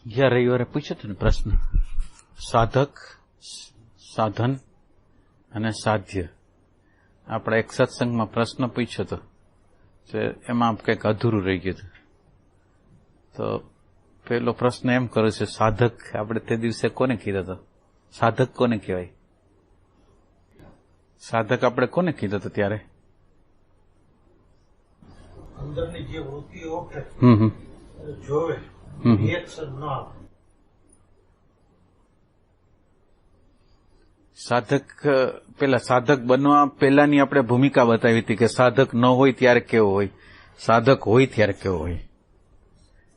ગયા રવિવારે પૂછ્યો હતો ને પ્રશ્ન, સાધક, સાધન અને સાધ્ય. આપણે એક સત્સંગમાં પ્રશ્ન પૂછ્યો હતો, તો એમાં કંઈક અધૂરું રહી ગયું હતું. તો પેલો પ્રશ્ન એમ કર્યો છે, સાધક આપણે તે દિવસે કોને કીધો હતો? સાધક કોને કહેવાય? સાધક આપણે કોને કીધો હતો ત્યારે? અંદરની જે વૃત્તિ ઓળખે, જોવે, રિએક્શન ન આવે. સાધક પેલા સાધક બનવા પહેલાની આપણે ભૂમિકા બતાવી હતી કે સાધક ન હોય ત્યારે કેવો હોય, સાધક હોય ત્યારે કેવો હોય.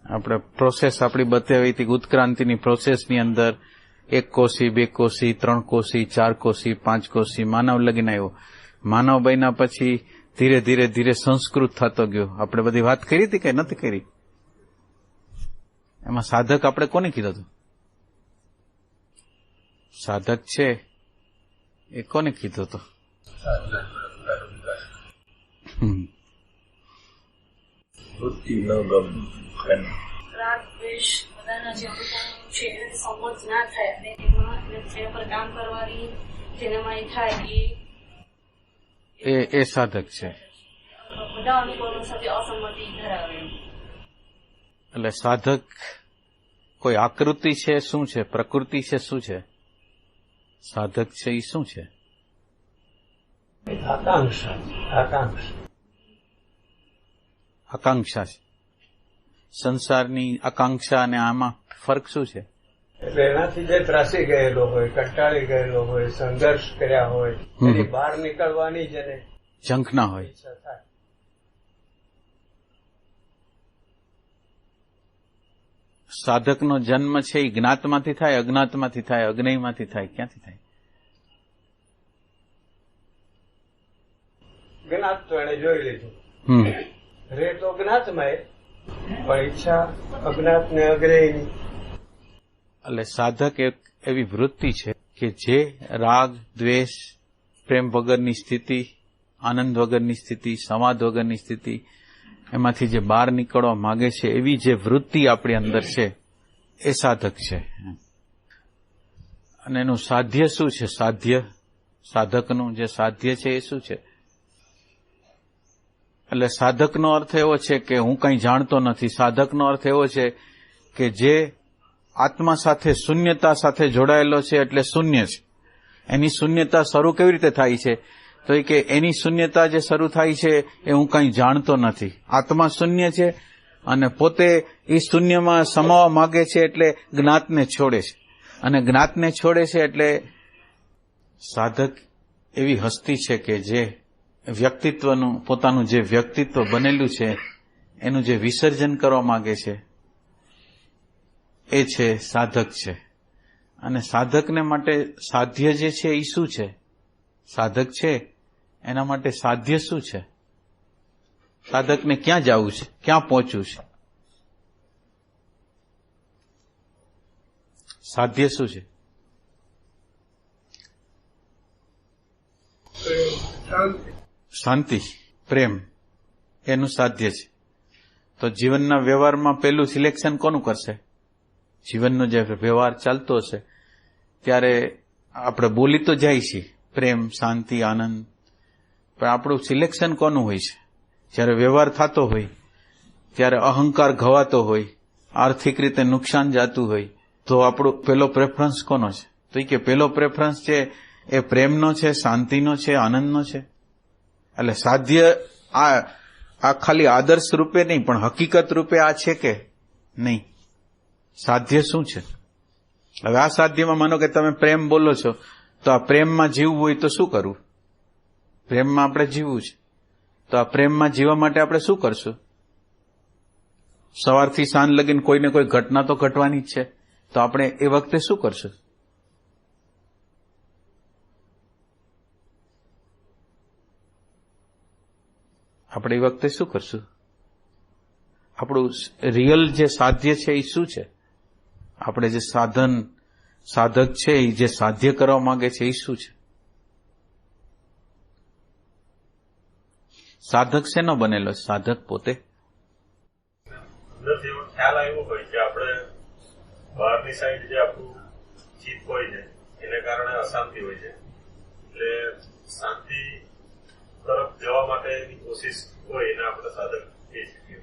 આપણે પ્રોસેસ આપણી બતાવી હતી. ઉત્ક્રાંતિની પ્રોસેસની અંદર 1 કોષી, 2 કોષી, 3 કોષી, 4 કોષી, 5 કોષી, માનવ લગીને આવ્યો. માનવ બન્યા પછી ધીરે ધીરે ધીરે સંસ્કૃત થતો ગયો. આપણે બધી વાત કરી હતી કે નથી કરી? એમાં સાધક આપણે કોને કીધું હતું? સાધક છે એ કોને કીધું હતું? રાગ દ્વેષ બધાના જે અનુભવો છે એને સંવત ના થાય અને એમાં તેના પર કામ કરવાની જેનામાં થાય એ સાધક છે. બધા અનુભવો સાથે અસંમતિ ધરાવે. એટલે સાધક કોઈ આકૃતિ છે, શું છે? પ્રકૃતિ છે, શું છે? સાધક છે એ શું છે? આકાંક્ષા છે. સંસારની આકાંક્ષા અને આમાં ફરક શું છે? એટલે એનાથી જે ત્રાસી ગયેલો હોય, કંટાળી ગયેલો હોય, સંઘર્ષ કર્યા હોય, એની બહાર નીકળવાની જેને ઝંખના હોય. ઈચ્છા થાય. સાધકનો જન્મ છે એ જ્ઞાતમાંથી થાય, અજ્ઞાતમાંથી થાય, અજ્ઞેયમાંથી થાય, ક્યાંથી થાય? જ્ઞાત તો એને જોઈ લીધું. રે તો જ્ઞાતમય, પણ ઈચ્છા અજ્ઞાત ને અગ્રહી. એટલે સાધક એક એવી વૃત્તિ છે કે જે રાગ, દ્વેષ, પ્રેમ વગરની સ્થિતિ, આનંદ વગરની સ્થિતિ, સંવાદ વગરની સ્થિતિ, એમાંથી જે બહાર નીકળવા માંગે છે એવી જે વૃત્તિ આપણી અંદર છે એ સાધક છે. અને એનું સાધ્ય શું છે? સાધ્ય, સાધકનું જે સાધ્ય છે એ શું છે? એટલે સાધકનો અર્થ એવો છે કે હું કંઈ જાણતો નથી. સાધકનો અર્થ એવો છે કે જે આત્મા સાથે, શૂન્યતા સાથે જોડાયેલો છે, એટલે શૂન્ય છે. એની શૂન્યતા શરૂ કેવી રીતે થાય છે? તો એ કે એની શૂન્યતા જે શરૂ થાય છે એ હું કંઈ જાણતો નથી. આત્મા શૂન્ય છે અને પોતે એ શૂન્યમાં સમાવવા માંગે છે, એટલે જ્ઞાતને છોડે છે. અને જ્ઞાતને છોડે છે એટલે સાધક એવી હસ્તી છે કે જે વ્યક્તિત્વનું, પોતાનું જે વ્યક્તિત્વ બનેલું છે એનું જે વિસર્જન કરવા માંગે છે એ છે સાધક છે. અને સાધકને માટે સાધ્ય જે છે એ શું છે? સાધક છે એના માટે સાધ્ય શું છે? સાધકને ક્યાં જવું છે? ક્યાં પહોંચવું છે? સાધ્ય શું છે? શાંતિ, પ્રેમ, એનું સાધ્ય છે. તો જીવનના વ્યવહારમાં પેલું સિલેક્શન કોનું કરશે? જીવનનો જે વ્યવહાર ચાલતો હશે ત્યારે આપણે બોલી તો જાય છીએ પ્રેમ, શાંતિ, આનંદ, પણ આપણું સિલેક્શન કોનું હોય છે? જ્યારે વ્યવહાર થતો હોય ત્યારે અહંકાર ઘવાતો હોય, આર્થિક રીતે નુકસાન જાતું હોય, તો આપણો પેલો પ્રેફરન્સ કોનો છે? તો એ કે પેલો પ્રેફરન્સ છે એ પ્રેમનો છે, શાંતિનો છે, આનંદનો છે. એટલે સાધ્ય આ ખાલી આદર્શ રૂપે નહીં પણ હકીકત રૂપે આ છે કે નહીં? સાધ્ય શું છે? હવે આ સાધ્યમાં માનો કે તમે પ્રેમ બોલો છો, તો આ પ્રેમમાં જીવવું હોય તો શું કરવું? પ્રેમમાં આપણે જીવવું છે, તો આ પ્રેમમાં જીવવા માટે આપણે શું કરશું? સવારથી સાંજ લગીને કોઈને કોઈ ઘટના તો ઘટવાની જ છે, તો આપણે એ વખતે શું કરશું? આપણે એ વખતે શું કરશું? આપણું રિયલ જે સાધ્ય છે એ શું છે? આપણે જે સાધક છે એ જે સાધ્ય કરવા માંગે છે એ શું છે? સાધક શેનો બનેલો? સાધક પોતે ખ્યાલ આવ્યો હોય કે આપણે બહારની સાઈડ જે આપણું ચિત્ત હોય છે એને કારણે અશાંતિ હોય છે, એટલે શાંતિ તરફ જવા માટેની કોશિશ હોય એને આપણે સાધક કહી શકીએ.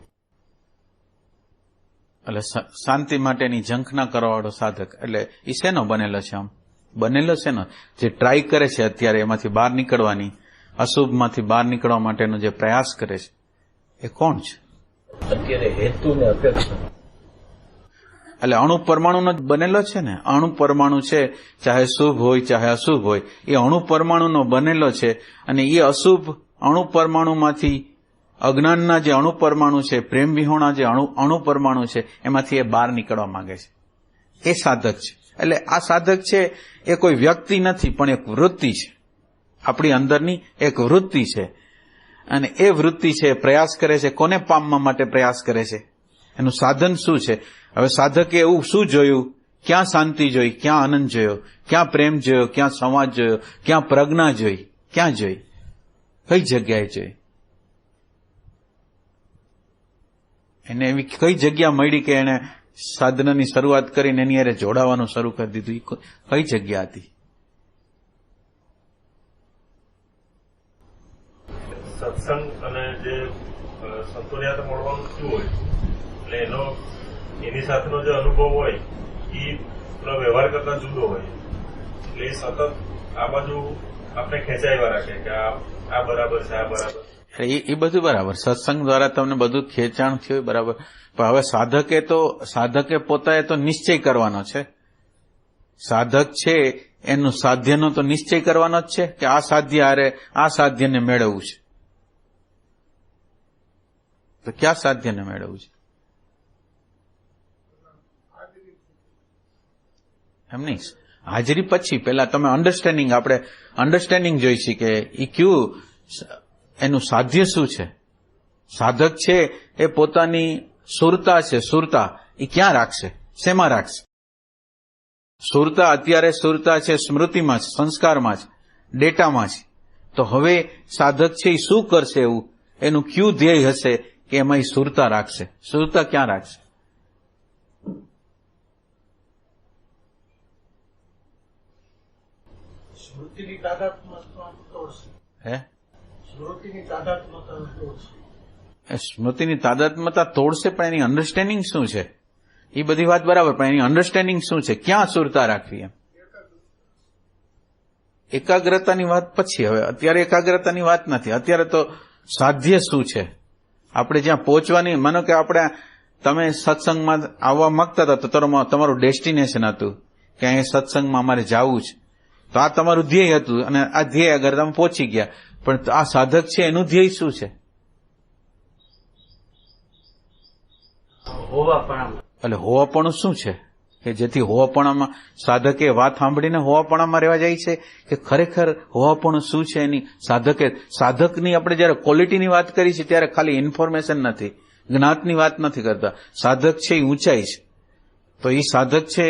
એટલે શાંતિ માટેની ઝંખના કરવાવાળો સાધક એટલે એ શેનો બનેલો છે? આમ બનેલો શેનો? જે ટ્રાય કરે છે અત્યારે એમાંથી બહાર નીકળવાની, અશુભમાંથી બહાર નીકળવા માટેનો જે પ્રયાસ કરે છે એ કોણ છે? અત્યારે હેતુ ને અપેક્ષા. એટલે અણુ પરમાણુનો જ બનેલો છે ને. અણુ પરમાણુ છે, ચાહે શુભ હોય ચાહે અશુભ હોય, એ અણુ પરમાણુનો બનેલો છે. અને એ અશુભ અણુ પરમાણુમાંથી અજ્ઞાનના જે અણુ પરમાણુ છે, પ્રેમ વિહોણા જે અણુ પરમાણુ છે, એમાંથી એ બહાર નીકળવા માંગે છે. એ સાધક છે. એટલે આ સાધક છે એ કોઈ વ્યક્તિ નથી, પણ એક વૃત્તિ છે. આપણી અંદરની એક વૃત્તિ છે. અને એ વૃત્તિ છે પ્રયાસ કરે છે. કોને પામવા માટે પ્રયાસ કરે છે? એનું સાધન શું છે? હવે સાધકે એવું શું જોયું? ક્યાં શાંતિ જોઈ? ક્યાં આનંદ જોયો? ક્યાં પ્રેમ જોયો? ક્યાં સંવાદ જોયો? ક્યાં પ્રજ્ઞા જોઈ? ક્યાં જોઈ? કઈ જગ્યાએ જોઈ? એને એવી કઈ જગ્યા મળી કે એને સાધનાની શરૂઆત કરીને એની હારે જોડાવાનું શરૂ કરી દીધું? કઈ જગ્યા હતી? સત્સંગ અને જે સંતોરિયાત મળવાનું શું હોય, એટલે એની સાથેનો જે અનુભવ હોય એ વ્યવહાર કરતા જુદો હોય. એટલે એ સતત આ બાજુ આપણે ખેંચાઈવા રાખે કે આ બરાબર છે, આ બરાબર. એ બધું બરાબર. સત્સંગ દ્વારા તમને બધું ખેંચાણ થયું બરાબર. પણ હવે સાધકે પોતાએ તો નિશ્ચય કરવાનો છે. સાધક છે એનું સાધ્યનો તો નિશ્ચય કરવાનો જ છે કે આ સાધ્ય હારે આ સાધ્યને મેળવવું છે. તો ક્યાં સાધ્યને મેળવવું છે? એમ નહીં, હાજરી પછી પહેલા તમે આપણે અન્ડરસ્ટેન્ડિંગ જોઈ છે કે એ કયું એનું સાધ્ય શું છે. સાધક છે એ પોતાની સુરતા છે, સુરતા એ ક્યાં રાખશે? શેમાં રાખશે? સુરતા અત્યારે સુરતા છે સ્મૃતિમાં છે, સંસ્કારમાં છે, ડેટામાં છે. તો હવે સાધક છે એ શું કરશે? એવું એનું ક્યુ ધ્યેય હશે કે એમાં એ સુરતા રાખશે. સુરતા ક્યાં રાખશે? સ્મૃતિની તાદાત્મ્યતા તોડશે. હે? સ્મૃતિની તાદાત્મ્યતા તોડશે. સ્મૃતિની તાદાત્મ્યતા તોડશે, પણ એની અન્ડરસ્ટેન્ડિંગ શું છે? એ બધી વાત બરાબર, પણ એની અન્ડરસ્ટેન્ડિંગ શું છે? ક્યાં સુરતા રાખવી? એમ એકાગ્રતાની વાત પછી. હવે અત્યારે એકાગ્રતાની વાત નથી. અત્યારે તો સાધ્ય શું છે? આપણે જ્યાં પહોંચવાની, માનો કે તમે સત્સંગમાં આવવા માંગતા હતા તો તમારું ડેસ્ટિનેશન હતું કે અહીંયા સત્સંગમાં અમારે જવું છે, તો આ તમારું ધ્યેય હતું અને આ ધ્યેય અગર તમે પહોંચી ગયા. પણ આ સાધક છે એનું ધ્યેય શું છે? એટલે હોવાપણું શું છે કે જેથી હોવાપણામાં સાધકે વાત સાંભળીને હોવાપણામાં રહેવા જાય છે કે ખરેખર હોવાપણું શું છે એની સાધકની આપણે જયારે ક્વોલિટીની વાત કરી છે ત્યારે ખાલી ઇન્ફોર્મેશન નથી, જ્ઞાતની વાત નથી કરતા. સાધક છે એ ઊંચાઈ છે. તો એ સાધક છે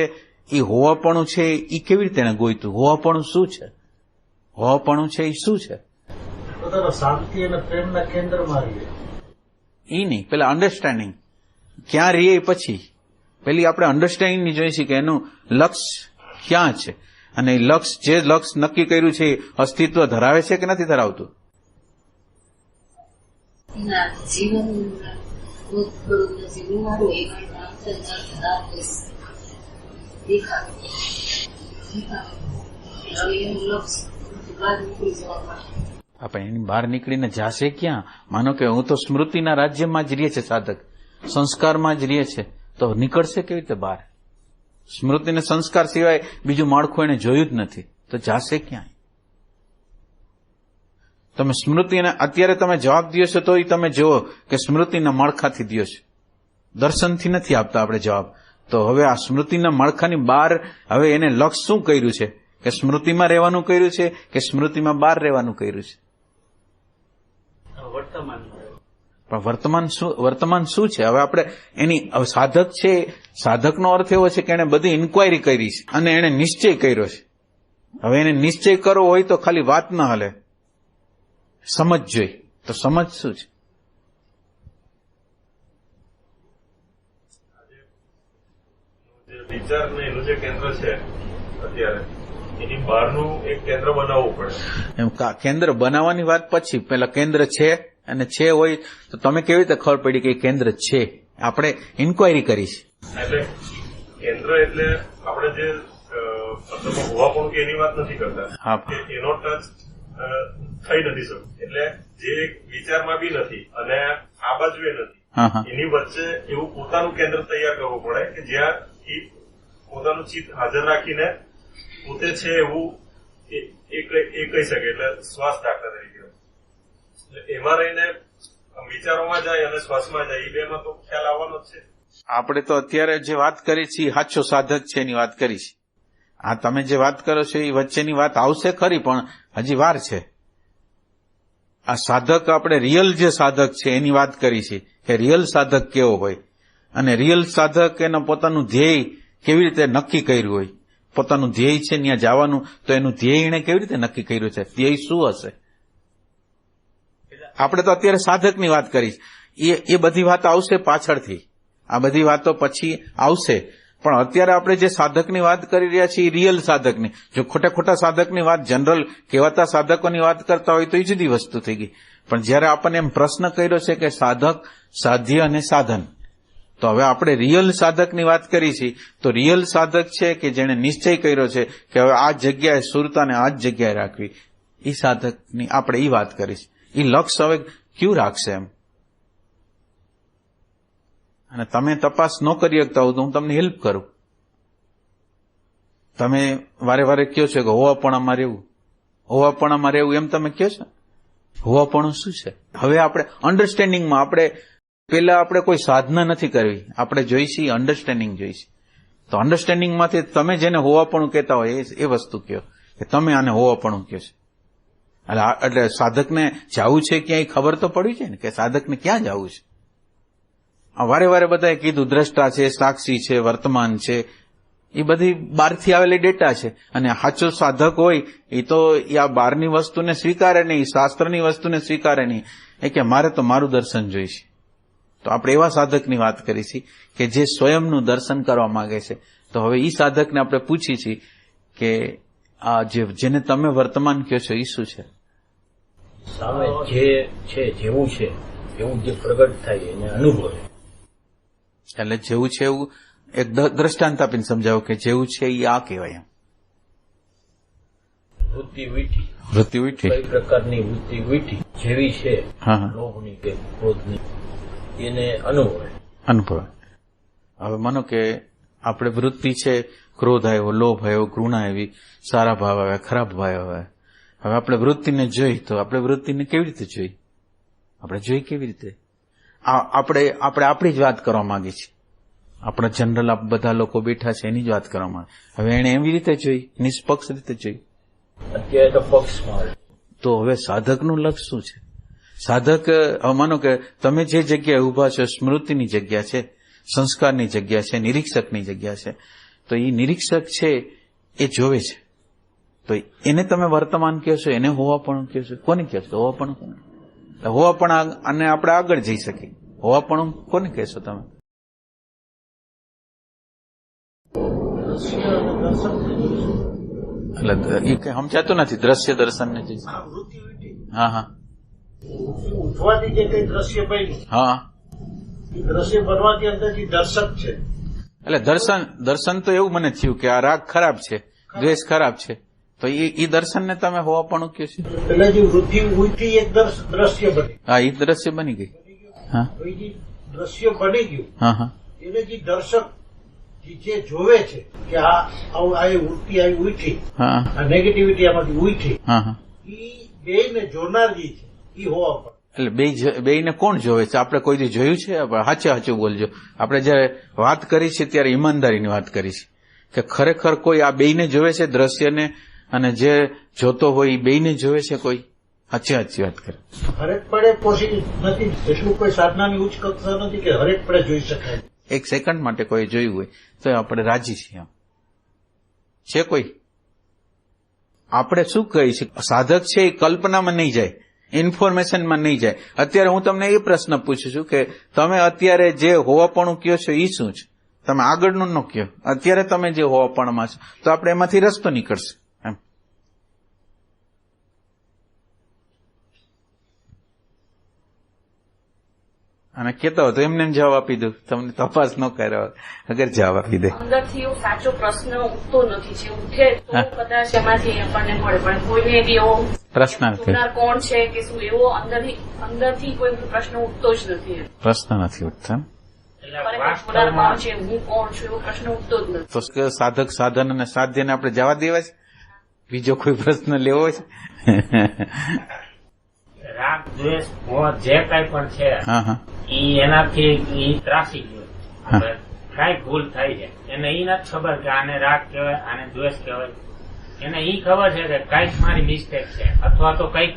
એ હોવાપણું છે એ કેવી રીતે એને ગોઈતું? હોવાપણું શું છે? હોવાપણું છે એ શું છે? શાંતિ અને પ્રેમના કેન્દ્રમાં રહીએ. એ નહીં, પેલા અન્ડરસ્ટેન્ડિંગ ક્યાં રહીએ પછી પેલી આપણે અન્ડરસ્ટેન્ડિંગની જોઈશે કે એનું લક્ષ્ય ક્યાં છે અને જે લક્ષ્ય નક્કી કર્યું છે એ અસ્તિત્વ ધરાવે છે કે નથી ધરાવતું? આપણે એની બહાર નીકળીને જાશે ક્યાં? માનો કે હું તો સ્મૃતિના રાજ્યમાં જ રહીએ છે સાધક, સંસ્કારમાં જ રહીએ છે, તો નીકળશે કેવી રીતે બહાર? સ્મૃતિને સંસ્કાર સિવાય બીજું માળખું એને જોયું જ નથી, તો જાશે ક્યાં? તમે સ્મૃતિને અત્યારે તમે જવાબ દો છો તો તમે જુઓ કે સ્મૃતિના માળખાથી દો છો, દર્શનથી નથી આપતા આપણે જવાબ. તો હવે આ સ્મૃતિના માળખાની બહાર હવે એને લક્ષ્ય શું કર્યું છે? કે સ્મૃતિમાં રહેવાનું કર્યું છે કે સ્મૃતિમાં બહાર રહેવાનું કર્યું છે? પણ વર્તમાન શું છે? હવે આપણે એની સાધક છે, સાધકનો અર્થ એવો છે કે એને બધી ઇન્ક્વાયરી કરી છે અને એને નિશ્ચય કર્યો છે. હવે એને નિશ્ચય કરવો હોય તો ખાલી વાત ન હાલે, સમજ જોઈ. તો સમજ શું છે? જે જે વિચાર ને એનું જે કેન્દ્ર છે અત્યારે એની બહારનું એક કેન્દ્ર બનાવવું પડે. એમ કેન્દ્ર બનાવવાની વાત પછી પેલા કેન્દ્ર છે અને છે હોય તો તમે કેવી રીતે ખબર પડી કે કેન્દ્ર છે? આપણે ઇન્ક્વાયરી કરી છે. એટલે કેન્દ્ર એટલે આપણે જે મતલબ હોવાપણું કે એની વાત નથી કરતા. હા. કે એનો ટચ થઈ નથી શકતો. એટલે જે વિચારમાં બી નથી અને આ બાજુએ નથી, હા હા એની વચ્ચે એવું પોતાનું કેન્દ્ર તૈયાર કરવું પડે કે જ્યાં એ પોતાનું ચિત્ત હાજર રાખીને પોતે છે એવું એ કહી શકે. એટલે શ્વાસ દાખલા તરીકે એટલે એમાં રહીને વિચારોમાં જાય અને શ્વાસમાં જાય, એ બેમાં તો ખ્યાલ આવવાનો જ છે. આપણે તો અત્યારે જે વાત કરી છે એ સાચો સાધક છે એની વાત કરી છે. આ તમે જે વાત કરો છો એ વચ્ચેની વાત આવશે ખરી, પણ હજી વાર છે. આ સાધક આપણે રિયલ જે સાધક છે એની વાત કરી છે કે રિયલ સાધક કેવો હોય, અને રિયલ સાધક એના પોતાનું ધ્યેય કેવી રીતે નક્કી કર્યું હોય. પોતાનું ધ્યેય છે ત્યાં જવાનું, તો એનું ધ્યેય એને કેવી રીતે નક્કી કર્યું છે? ધ્યેય શું હશે? આપણે તો અત્યારે સાધકની વાત કરી, એ બધી વાત આવશે પાછળથી. આ બધી વાતો પછી આવશે, પણ અત્યારે આપણે જે સાધકની વાત કરી રહ્યા છીએ એ રિયલ સાધકની. જો ખોટા ખોટા સાધકની વાત, જનરલ કહેવાતા સાધકોની વાત કરતા હોય તો એ જુદી વસ્તુ થઈ ગઈ. પણ જયારે આપણને એમ પ્રશ્ન કર્યો છે કે સાધક, સાધ્ય અને સાધન, તો હવે આપણે રિયલ સાધકની વાત કરી છે. તો રિયલ સાધક છે કે જેણે નિશ્ચય કર્યો છે કે હવે આ જગ્યાએ સુરતાને આ જ જગ્યાએ રાખવી, એ સાધકની આપણે એ વાત કરી છે. એ લક્ષ હવે ક્યું રાખશે એમ? અને તમે તપાસ ન કરી શકતા હો તો હું તમને હેલ્પ કરું. તમે વારે વારે કહો છો કે હોવાપણામાં રહેવું એમ તમે કહો છો. હોવાપણું શું છે? હવે આપણે અન્ડરસ્ટેન્ડિંગમાં, પેલા આપણે કોઈ સાધના નથી કરવી, આપણે જોઈશી અન્ડરસ્ટેન્ડિંગ જોઈશી. તો અન્ડરસ્ટેન્ડિંગમાંથી તમે જેને હોવાપણું કહેતા હોય એ વસ્તુ કહો કે તમે આને હોવાપણું કહો છો. એટલે સાધકને જવું છે ક્યાંય ખબર તો પડવી છે ને કે સાધકને ક્યાં જવું છે. વારે વારે બધાએ કીધું દ્રષ્ટા છે, સાક્ષી છે, વર્તમાન છે, એ બધી બહારથી આવેલી ડેટા છે. અને સાચો સાધક હોય એ તો આ બહારની વસ્તુને સ્વીકારે નહીં, શાસ્ત્રની વસ્તુને સ્વીકારે નહીં. એ કે મારે તો મારું દર્શન જોઈશે. તો આપણે એવા સાધકની વાત કરી છે કે જે સ્વયંનું દર્શન કરવા માંગે છે. તો હવે એ સાધકને આપણે પૂછી છીએ કે આ જેને તમે વર્તમાન કહો છો એ શું છે? સામે જે છે, જેવું છે એવું જે પ્રગટ થાય એને અનુભવે. એટલે જેવું છે એવું એક દ્રષ્ટાંત આપીને સમજાવો કે જેવું છે એ આ કહેવાય. વૃત્તિ વીઠી. વૃત્તિ વીઠી કઈ પ્રકારની વૃત્તિ વીઠી જેવી છે, હા, લોભની કે ક્રોધની, એને અનુભવે. હવે માનો કે આપણે વૃત્તિ છે, ક્રોધ આવ્યો, લોભ આવ્યો, ઘૃણા આવી, સારા ભાવ આવ્યા, ખરાબ ભાવ આવ્યા. હવે આપણે વૃત્તિને જોઈ તો આપણે વૃત્તિને કેવી રીતે જોઈ? આપણે જોઈ કેવી રીતે? આપણે આપણી જ વાત કરવા માંગી છીએ. આપણા જનરલ બધા લોકો બેઠા છે એની જ વાત કરવા માંગે. હવે એને એવી રીતે જોઈ, નિષ્પક્ષ રીતે જોઈ. અત્યારે તો પક્ષમાં. તો હવે સાધકનું લક્ષ્ય શું છે? સાધક, માનો કે તમે જે જગ્યાએ ઉભા છો, સ્મૃતિની જગ્યા છે, સંસ્કારની જગ્યા છે, નિરીક્ષકની જગ્યા છે. તો એ નિરીક્ષક છે એ જોવે છે. તો એને તમે વર્તમાન કહો છો, એને હોવાપણું કહો છો. કોને કહો છો હોવાપણું? હોવાપણ અને આપણે આગળ જઈ શકીએ. હોવાપણું કોને કહેશો તમે? એટલે એ કઈ સમજાતું નથી. દ્રશ્ય દર્શન ને જઈ. હા હા ઉઠવાથી જે કઈ દ્રશ્ય બન્યું, હા, એ દ્રશ્ય બનવાથી અંદર જે દર્શક છે, એટલે દર્શન તો એવું મને થયું કે આ રાગ ખરાબ છે, દ્વેષ ખરાબ છે, તો એ દર્શનને તમે હોવાપણું કહો છો. પેલા જે વૃત્તિ ઉઠી એક દ્રશ્ય બની, હા, એ દ્રશ્ય બની ગઈ. હા તો એ જે દ્રશ્ય બની ગયું, હા હા એને જે દર્શક જે જોવે છે કે આ વૃત્તિ આવી ઉઠી, હા આ નેગેટિવિટી આમાંથી ઉઠી, હા હા એ બે ને જોનાર જે છે એ હોવા પડે. એટલે બેયને કોણ જોવે છે? આપણે કોઈ દી જોયું છે? સાચું બોલજો. આપણે જયારે વાત કરી છે ત્યારે ઈમાનદારીની વાત કરી છે કે ખરેખર કોઈ આ બેયને જોવે છે, દ્રશ્યને અને જે જોતો હોય એ બેયને જોવે છે કોઈ? સાચી વાત કરે. હરેક પડે પોસિબલ નથી, એટલું કોઈ સાધનાની ઉચ્ચ કક્ષા નથી કે હરેક પડે જોઈ શકાય. એક સેકન્ડ માટે કોઈ જોયું હોય તો આપણે રાજી છીએ. છે કોઈ? આપણે શું કહી છે? સાધક છે એ કલ્પનામાં નહીં જાય, ઇન્ફોર્મેશનમાં નહીં જાય. અત્યારે હું તમને એ પ્રશ્ન પૂછું છું કે તમે અત્યારે જે હોવાપણું કહો છો એ શું છે? તમે આગળનું ન કહો, અત્યારે તમે જે હોવાપણમાં છો તો આપણે એમાંથી રસ્તો નીકળશે એમ. અને કેતા હોય તો એમને એમ જવાબ આપી દઉં, તમને તપાસ ન કર્યો અગર જવાબ આપી દે. અંદરથી એવો સાચો પ્રશ્ન ઉઠતો નથી, જે ઉઠે તો કદાચ એમાંથી આપણને મળે, પણ કોઈને બી એવો પ્રશ્ન જોનાર કોણ છે કે શું એવો અંદરથી કોઈ પ્રશ્ન ઉઠતો જ નથી. પ્રશ્ન નથી ઉઠતા. ખરેખર જોનાર કોણ છે, હું કોણ છું, એવો પ્રશ્ન ઉઠતો જ નથી. તો સાધક સાધન અને સાધ્યને આપણે જવા દેવા છે? બીજો કોઈ પ્રશ્ન લેવો છે? રાગ દ્વેષ મોહ જે કઈ પણ છે હા હા, ઈ એનાથી ઈ ત્રાસી ગયો. કઈ ભૂલ થાય છે એને ઈ નથી ખબર કે આને રાગ કહેવાય, આને દ્વેષ કહેવાય. એને ઈ ખબર છે કે કઈક મારી મિસ્ટેક છે, અથવા તો કઈક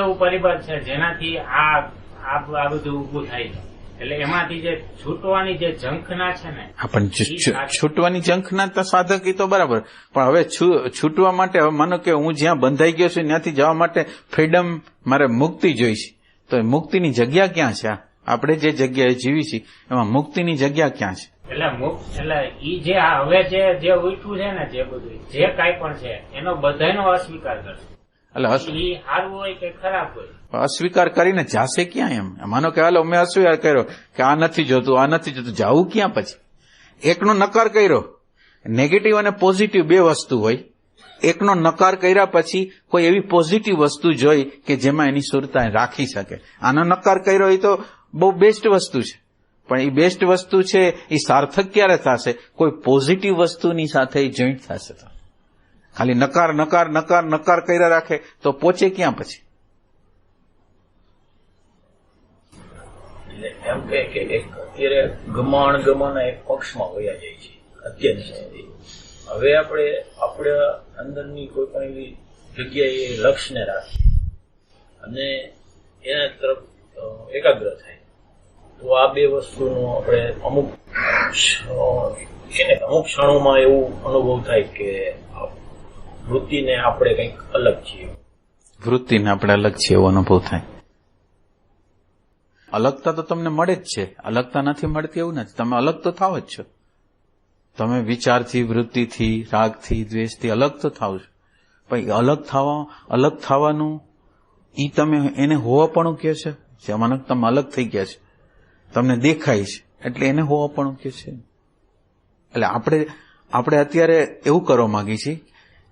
એવું પરિબળ છે જેનાથી આ બધું ઉભું થાય છે. એટલે એમાંથી જે છૂટવાની જે ઝંખના છે ને, છૂટવાની ઝંખના તો સાધક એ તો બરાબર, પણ હવે છૂટવા માટે હવે માનો કે હું જ્યાં બંધાઈ ગયો છું ત્યાંથી જવા માટે ફ્રીડમ, મારે મુક્તિ જોઈ છે, તો એ મુક્તિની જગ્યા ક્યાં છે? આપણે જે જગ્યાએ જીવી છીએ એમાં મુક્તિની જગ્યા ક્યાં છે? એટલે ઈ જે હવે જે ઉઠ્યું છે ને, જે બધું જે કાંઈ પણ છે એનો બધાનો અસ્વીકાર કરશે. એટલે ઈ સારું હોય કે ખરાબ હોય, અસ્વીકાર કરીને જાશે ક્યાં? એમ માનો કે હાલો મેં અસ્વીકાર કર્યો કે આ નથી જોતું, આ નથી જોતું, જાવું ક્યાં? પછી એકનો નકાર કર્યો, નેગેટિવ અને પોઝિટિવ બે વસ્તુ હોય. એકનો નકાર કર્યા પછી કોઈ એવી પોઝિટિવ વસ્તુ જોઈ કે જેમાં એની સુરતા રાખી શકે. આનો નકાર કર્યો એ તો બહુ બેસ્ટ વસ્તુ છે, પણ એ બેસ્ટ વસ્તુ છે એ સાર્થક ક્યારે થશે? કોઈ પોઝિટિવ વસ્તુની સાથે જોઈન્ટ થશે. તો ખાલી નકાર નકાર નકાર નકાર કર્યા રાખે તો પહોંચે ક્યાં પછી? એમ કે અત્યારે ગમાના એક પક્ષમાં વયા જાય છે અત્યારની સ્થિતિ. હવે આપણે અંદરની કોઈ પણ એવી જગ્યાએ લક્ષ્યને રાખીએ અને એના તરફ એકાગ્ર થાય તો આ બે વસ્તુનો આપણે અમુક ક્ષણોમાં એવું અનુભવ થાય કે વૃત્તિને આપણે કંઈક અલગ છીએ. વૃત્તિને આપણે અલગ છીએ એવો અનુભવ થાય. અલગતા તો તમને મળે જ છે, અલગતા નથી મળતી એવું નથી. તમે અલગ તો થાવ જ છો. તમે વિચારથી, વૃત્તિથી, રાગથી, દ્વેષથી અલગ તો થાવ છો, પણ અલગ થવાનું ઈ તમે એને હોવાપણું કહે છે. જેમાં તમે અલગ થઈ ગયા છે, તમને દેખાય છે એટલે એને હોવાપણું કહે છે. એટલે આપણે અત્યારે એવું કરવા માંગીએ છીએ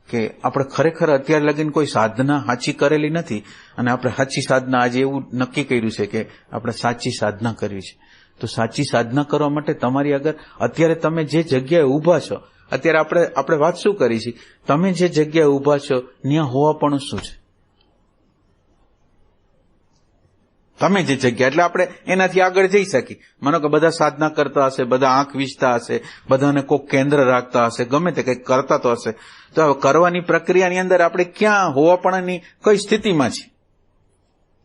કે આપણે ખરેખર અત્યારે લગીને કોઈ સાધના સાચી કરેલી નથી, અને આપણે સાચી સાધના આજે એવું નક્કી કર્યું છે કે આપણે સાચી સાધના કરવી છે. તો સાચી સાધના કરવા માટે તમારી આગળ અત્યારે તમે જે જગ્યાએ ઊભા છો, અત્યારે આપણે વાત શું કરી છે? તમે જે જગ્યાએ ઊભા છો ત્યાં હોવાપણું શું છે? તમે જે જગ્યા, એટલે આપણે એનાથી આગળ જઈ શકીએ. માનો કે બધા સાધના કરતા હશે, બધા આંખ વીંચતા હશે, બધાને કોઈ કેન્દ્ર રાખતા હશે, ગમે તે કંઈક કરતા તો હશે, તો હવે કરવાની પ્રક્રિયાની અંદર આપણે ક્યાં હોવાપણની કઈ સ્થિતિમાં છીએ?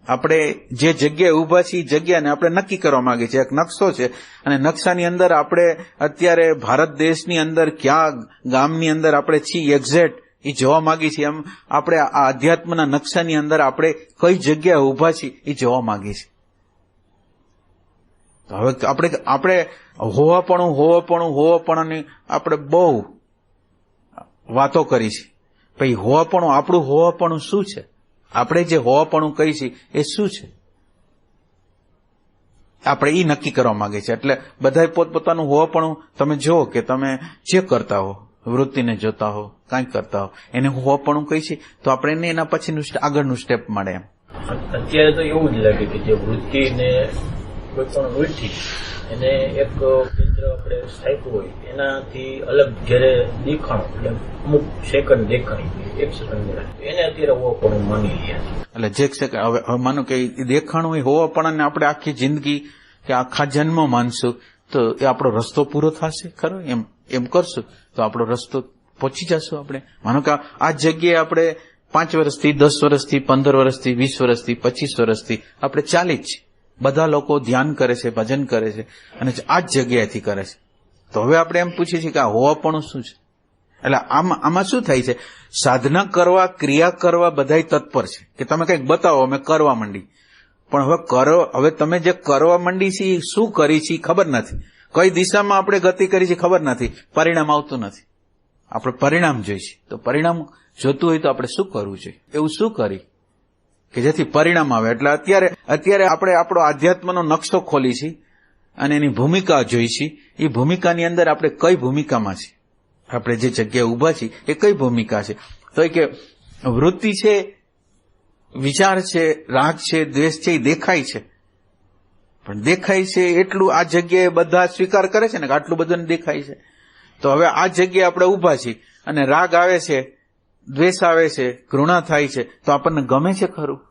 આપણે જે જગ્યાએ ઊભા છીએ એ જગ્યાને આપણે નક્કી કરવા માંગીએ છીએ. એક નકશો છે, અને નકશાની અંદર આપણે અત્યારે ભારત દેશની અંદર ક્યાં ગામની અંદર આપણે છીએ એક્ઝેક્ટ એ જોવા માંગીએ છીએ. એમ આપણે આ અધ્યાત્મના નકશાની અંદર આપણે કઈ જગ્યાએ ઊભા છીએ એ જોવા માંગીએ છીએ. હવે આપણે હોવાપણું આપણે બહુ વાતો કરી છે. પછી આપણું હોવાપણું શું છે? આપણે જે હોવાપણું કહી છીએ એ શું છે? આપણે એ નક્કી કરવા માંગીએ છીએ. એટલે બધા પોતપોતાનું હોવાપણું તમે જુઓ કે તમે જે કરતા હો, વૃત્તિને જોતા હો, કાંઈ કરતા હો, એને હોવાપણું કહી છે. તો આપણે એને એના પછીનું આગળનું સ્ટેપ મળે. એમ અત્યારે તો એવું જ લાગે કે જે વૃત્તિને કોઈ પણ વૃત્તિ એને એક કેન્દ્ર આપણે સ્થાપ્યું હોય એનાથી અલગ જયારે દેખાણું, એટલે અમુક સેકન્ડ દેખાણી, એક સેકન્ડ એને અત્યારે હોવાપણું માની લે. એટલે જે સેકન્ડ હવે માનો કે દેખાણું એ હોવાપણને આપણે આખી જિંદગી કે આખા જન્મ માનશું તો એ આપણો રસ્તો પૂરો થશે ખરો? એમ કરશું તો આપણો રસ્તો પહોંચી જશું આપણે. માનો કે આ જગ્યાએ આપણે 5 વર્ષથી, 10 વર્ષથી, 15 વર્ષથી, 20 વર્ષથી, 25 વર્ષથી આપણે ચાલી જ છીએ. બધા લોકો ધ્યાન કરે છે, ભજન કરે છે, અને આ જ જગ્યાએથી કરે છે. તો હવે આપણે એમ પૂછીએ છીએ કે આ હોવાપણું શું છે? એટલે આમાં શું થાય છે? સાધના કરવા, ક્રિયા કરવા બધાય તત્પર છે કે તમે કંઈક બતાવો, અમે કરવા માંડી. પણ હવે તમે જે કરવા માંડી છે શું કરી છે ખબર નથી. કઈ દિશામાં આપણે ગતિ કરી છે ખબર નથી, પરિણામ આવતું નથી. આપણે પરિણામ જોઈશે. તો પરિણામ જોતું હોય તો આપણે શું કરવું જોઈએ? એવું શું કરી કે જેથી પરિણામ આવે? એટલે અત્યારે આપણે આપણો આધ્યાત્મનો નકશો ખોલી છીએ અને એની ભૂમિકા જોઈ છીએ. એ ભૂમિકાની અંદર આપણે કઈ ભૂમિકામાં છીએ, આપણે જે જગ્યાએ ઉભા છીએ એ કઈ ભૂમિકા છે? તો એ કે વૃત્તિ છે, વિચાર છે, રાગ છે, દ્વેષ છે, એ દેખાય છે. પણ દેખાય છે એટલું આ જગ્યાએ બધા સ્વીકાર કરે છે ને કે આટલું બધું દેખાય છે. તો હવે આ જગ્યાએ આપણે ઉભા છીએ અને રાગ આવે છે, દ્વેષ આવે છે, ઘૃણા થાય છે, તો આપણને ગમે છે ખરું?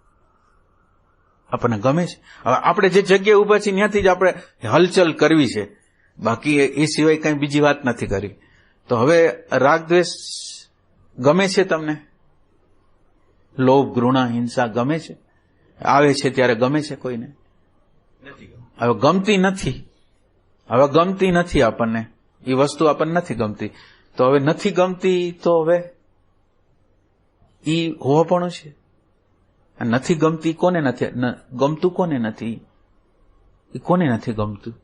આપણને ગમે છે? હવે આપણે જે જગ્યાએ ઉભા છીએ ત્યાંથી જ આપણે હલચલ કરવી છે, બાકી એ સિવાય કઈ બીજી વાત નથી કરવી. તો હવે રાગ દ્વેષ ગમે છે તમને? લોભ, ઘૃણા, હિંસા ગમે છે? આવે છે ત્યારે ગમે છે કોઈને? હવે ગમતી નથી. હવે ગમતી નથી આપણને, એ વસ્તુ આપણને નથી ગમતી. તો હવે નથી ગમતી તો હવે ઈ હોવાપણું છે. નથી ગમતી કોને નથી ગમતું? કોને નથી? એ કોને નથી ગમતું?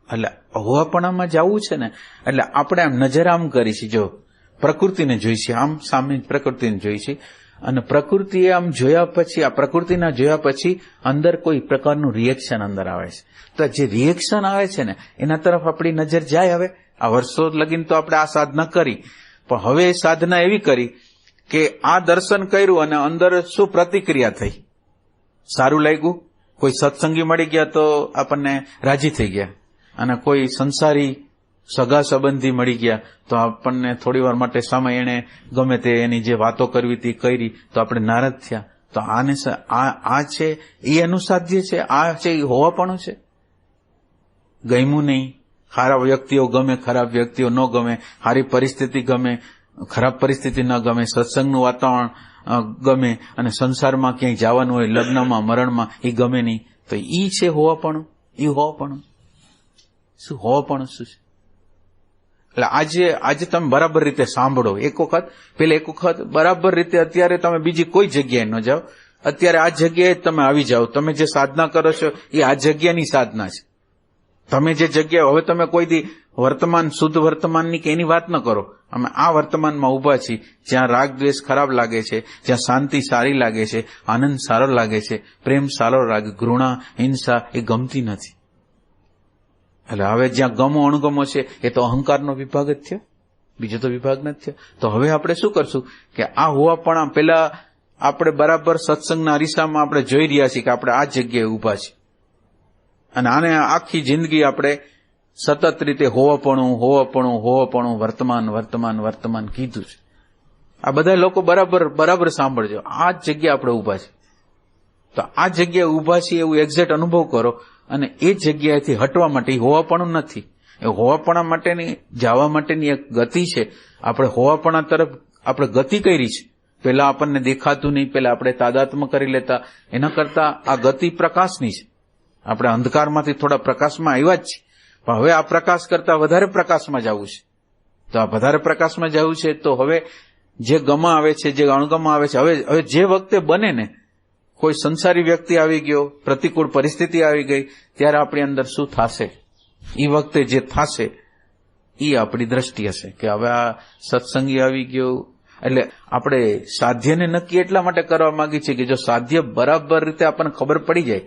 એટલે હોવાપણામાં જવું છે ને, એટલે આપણે આમ નજર આમ કરી છે, જો પ્રકૃતિને જોઈ છે, આમ સામે પ્રકૃતિને જોઈ છે, અને પ્રકૃતિએ આમ જોયા પછી, આ પ્રકૃતિના જોયા પછી અંદર કોઈ પ્રકારનું રિએક્શન અંદર આવે છે. તો જે રિએક્શન આવે છે ને એના તરફ આપણી નજર જાય. હવે આ વર્ષો લગીને તો આપણે આ સાધના કરી, પણ હવે સાધના એવી કરી કે આ દર્શન કર્યું અને અંદર શું પ્રતિક્રિયા થઈ? સારું લાગ્યું? કોઈ સત્સંગી મળી ગયા તો આપણને રાજી થઈ ગયા, અને કોઈ સંસારી સગા સંબંધી મળી ગયા તો આપણને થોડી વાર માટે સામે એને ગમે તે એની જે વાતો કરવી હતી કરી તો આપણે નારાજ થયા. તો આને આ છે એ એનું સાધ્ય છે, આ છે એ હોવાપણું છે. ગમ્યું નહીં, ખરાબ વ્યક્તિઓ ગમે, ખરાબ વ્યક્તિઓ ન ગમે, સારી પરિસ્થિતિ ગમે, ખરાબ પરિસ્થિતિ ન ગમે, સત્સંગનું વાતાવરણ ગમે, અને સંસારમાં ક્યાંય જવાનું હોય, લગ્નમાં, મરણમાં, એ ગમે નહીં. તો ઈ છે હોવાપણું? એ હોવાપણું શું? હોવાપણું શું છે? એટલે આજે તમે બરાબર રીતે સાંભળો. એક વખત બરાબર રીતે, અત્યારે તમે બીજી કોઈ જગ્યાએ ન જાઓ, અત્યારે આ જગ્યાએ તમે આવી જાઓ. તમે જે સાધના કરો છો એ આ જગ્યાની સાધના છે. તમે જે જગ્યાએ, હવે તમે કોઈ દી વર્તમાન, શુદ્ધ વર્તમાનની કે એની વાત ન કરો. અમે આ વર્તમાનમાં ઉભા છીએ, જ્યાં રાગ દ્વેષ ખરાબ લાગે છે, જ્યાં શાંતિ સારી લાગે છે, આનંદ સારો લાગે છે, પ્રેમ સારો લાગે, ઘૃણા, હિંસા એ ગમતી નથી. એટલે હવે જ્યાં ગમો અણગમો છે એ તો અહંકારનો વિભાગ જ થયો, બીજો તો વિભાગ નથી થયો. તો હવે આપણે શું કરશું કે આ હોવાપણા પેલા આપણે બરાબર સત્સંગના અરીસામાં આપણે જોઈ રહ્યા છીએ કે આપણે આ જગ્યાએ ઉભા છીએ, અને આને આખી જિંદગી આપણે સતત રીતે હોવાપણું વર્તમાન કીધું છે. આ બધા લોકો બરાબર સાંભળજો. આ જ જગ્યાએ આપણે ઉભા છીએ. તો આ જગ્યાએ ઉભા છીએ એવું એક્ઝેક્ટ અનુભવ કરો, અને એ જગ્યાએથી હટવા માટે હોવાપણું નથી. એ હોવાપણા માટેની, જવા માટેની એક ગતિ છે. આપણે હોવાપણા તરફ આપણે ગતિ કરી છે. પેલા આપણને દેખાતું નહીં, પેલા આપણે તાદાત્મ્ય કરી લેતા, એના કરતા આ ગતિ પ્રકાશની છે. આપણે અંધકારમાંથી થોડા પ્રકાશમાં આવ્યા જ છીએ, પણ હવે આ પ્રકાશ કરતા વધારે પ્રકાશમાં જવું છે. તો આ વધારે પ્રકાશમાં જવું છે. તો હવે જે ગમા આવે છે, જે અણગમા આવે છે, હવે જે વખતે બને ને, કોઈ સંસારી વ્યક્તિ આવી ગયો, પ્રતિકૂળ પરિસ્થિતિ આવી ગઈ, ત્યારે આપણી અંદર શું થશે? એ વખતે જે થશે એ આપણી દ્રષ્ટિ હશે કે હવે આ સત્સંગી આવી ગયો. એટલે આપણે સાધ્યને નક્કી એટલા માટે કરવા માંગીએ છીએ કે જો સાધ્ય બરાબર રીતે આપણને ખબર પડી જાય.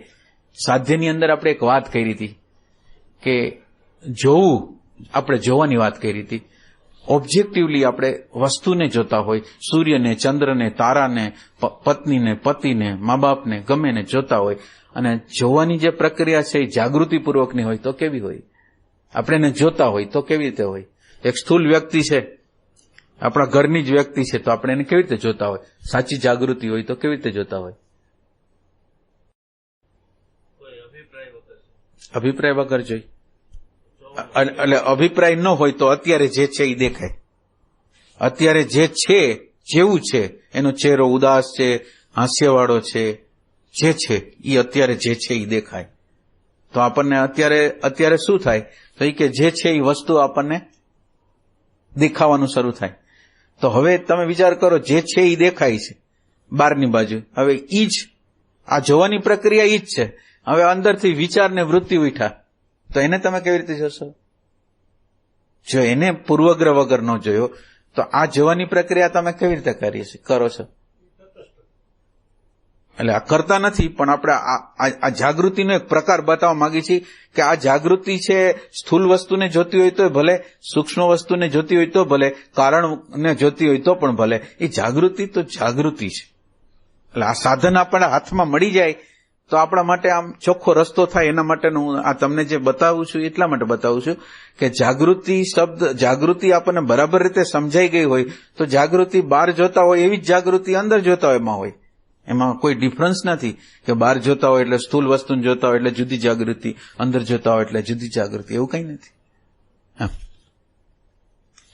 સાધ્યની અંદર આપણે એક વાત કરી હતી કે જોવું, આપણે જોવાની વાત કરી હતી. ઓબ્જેક્ટિવલી આપણે વસ્તુને જોતા હોય, સૂર્યને, ચંદ્રને, તારાને, પત્નીને, પતિને, મા બાપને, ગમેને જોતા હોય, અને જોવાની જે પ્રક્રિયા છે એ જાગૃતિપૂર્વકની હોય તો કેવી હોય? આપણે એને જોતા હોય તો કેવી રીતે હોય? એક સ્થૂલ વ્યક્તિ છે, આપણા ઘરની જ વ્યક્તિ છે, તો આપણે એને કેવી રીતે જોતા હોય? સાચી જાગૃતિ હોય તો કેવી રીતે જોતા હોય? અભિપ્રાય વગર જોઈ. એટલે અભિપ્રાય ન હોય તો અત્યારે જે છે એ દેખાય. અત્યારે જે છે, જેવું છે, એનો ચહેરો ઉદાસ છે, હાસ્યવાળો છે, જે છે એ અત્યારે જે છે એ દેખાય. તો આપણને અત્યારે શું થાય? તો એ કે જે છે એ વસ્તુ આપણને દેખાવાનું શરૂ થાય. તો હવે તમે વિચાર કરો, જે છે એ દેખાય છે બહારની બાજુ. હવે ઈ જ આ જોવાની પ્રક્રિયા ઈ જ છે. હવે અંદરથી વિચાર ને વૃત્તિ ઉઠા, તો એને તમે કેવી રીતે જોશો? જો એને પૂર્વગ્રહ વગર ન જોયો તો આ જોવાની પ્રક્રિયા તમે કેવી રીતે કરો છો? એટલે આ કરતા નથી, પણ આપણે આ જાગૃતિનો એક પ્રકાર બતાવવા માંગી છીએ કે આ જાગૃતિ છે સ્થૂલ વસ્તુને જોતી હોય તો ભલે, સૂક્ષ્મ વસ્તુને જોતી હોય તો ભલે, કારણને જોતી હોય તો પણ ભલે, એ જાગૃતિ તો જાગૃતિ છે. એટલે આ સાધન આપણા હાથમાં મળી જાય તો આપણા માટે આમ ચોખ્ખો રસ્તો થાય. એના માટેનું હું આ તમને જે બતાવું છું એટલા માટે બતાવું છું કે જાગૃતિ શબ્દ, જાગૃતિ આપણને બરાબર રીતે સમજાઈ ગઈ હોય તો જાગૃતિ બહાર જોતા હોય એવી જ જાગૃતિ અંદર જોતા હોય એમાં હોય. એમાં કોઈ ડિફરન્સ નથી કે બહાર જોતા હોય એટલે સ્થૂલ વસ્તુને જોતા હોય એટલે જુદી જાગૃતિ, અંદર જોતા હોય એટલે જુદી જાગૃતિ, એવું કંઈ નથી.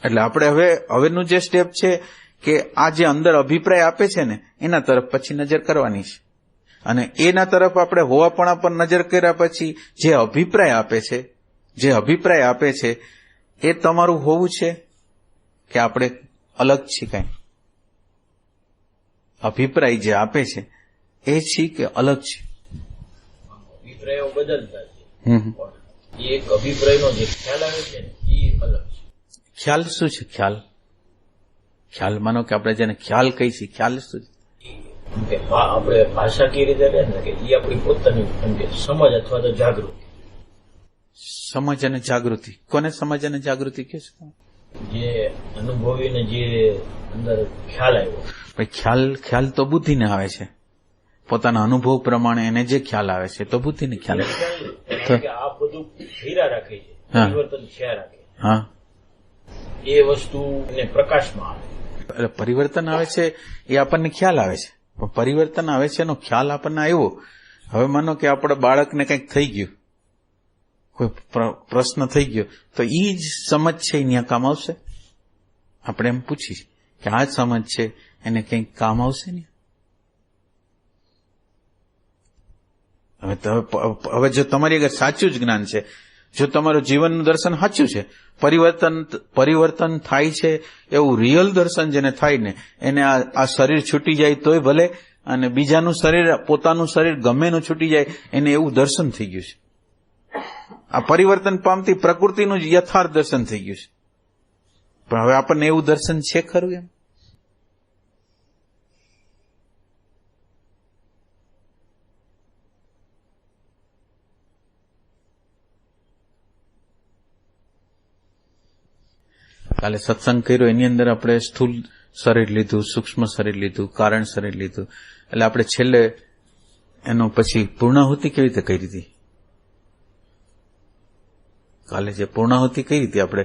એટલે આપણે હવેનું જે સ્ટેપ છે કે આ જે અંદર અભિપ્રાય આપે છે ને એના તરફ પછી નજર કરવાની છે, અને એના તરફ આપણે હોવાપણા પર નજર કર્યા પછી જે અભિપ્રાય આપે છે એ તમારું હોવું છે કે આપણે અલગ છીએ કાંઈ? અભિપ્રાય જે આપે છે એ છે કે અલગ છે? અભિપ્રાયો બદલતા છે, એક અભિપ્રાયનો જે ખ્યાલ આવે છે ને એ અલગ છે. ખ્યાલ શું છે? ખ્યાલ માનો કે આપણે જેને ખ્યાલ કહી છીએ, ખ્યાલ શું છે? આપણે ભાષા કેવી રીતે કહે ને કે એ આપણી પોતાની સમજ અથવા તો જાગૃતિ. સમજ અને જાગૃતિ કોને સમજ અને જાગૃતિ કહે છે? જે અનુભવીને જે અંદર ખ્યાલ આવ્યો. ખ્યાલ તો બુદ્ધિને આવે છે, પોતાના અનુભવ પ્રમાણે એને જે ખ્યાલ આવે છે તો બુદ્ધિને ખ્યાલ આવે. આ બધું ધીરા રાખે છે, પરિવર્તન થયા રાખે. હા, એ વસ્તુ પ્રકાશમાં આવે. એટલે પરિવર્તન આવે છે એ આપણને ખ્યાલ આવે છે, પણ પરિવર્તન આવે છે એનો ખ્યાલ આપણને આવ્યો. હવે માનો કે આપણે બાળકને કંઈક થઈ ગયું, કોઈ પ્રશ્ન થઈ ગયો, તો એ જ સમજ છે અહીંયા કામ આવશે? આપણે એમ પૂછીએ કે આ જ સમજ છે એને કંઈક કામ આવશે ને? હવે જો તમારી આગળ સાચું જ જ્ઞાન છે, જો તમારું જીવનનું દર્શન સાચું છે, પરિવર્તન થાય છે એવું રિયલ દર્શન જેને થાય ને એને આ શરીર છૂટી જાય તોય ભલે, અને બીજાનું શરીર, પોતાનું શરીર ગમે એનું છૂટી જાય એને એવું દર્શન થઈ ગયું છે. આ પરિવર્તન પામતી પ્રકૃતિનું જ યથાર્થ દર્શન થઈ ગયું છે. પણ હવે આપણને એવું દર્શન છે ખરું? એમ કાલે સત્સંગ કર્યો એની અંદર આપણે સ્થૂલ શરીર લીધું, સૂક્ષ્મ શરીર લીધું, કારણ શરીર લીધું, એટલે આપણે છેલ્લે એનો પછી પૂર્ણાહુતિ કેવી રીતે કરી હતી? કાલે જે પૂર્ણાહુતિ કરી હતી આપણે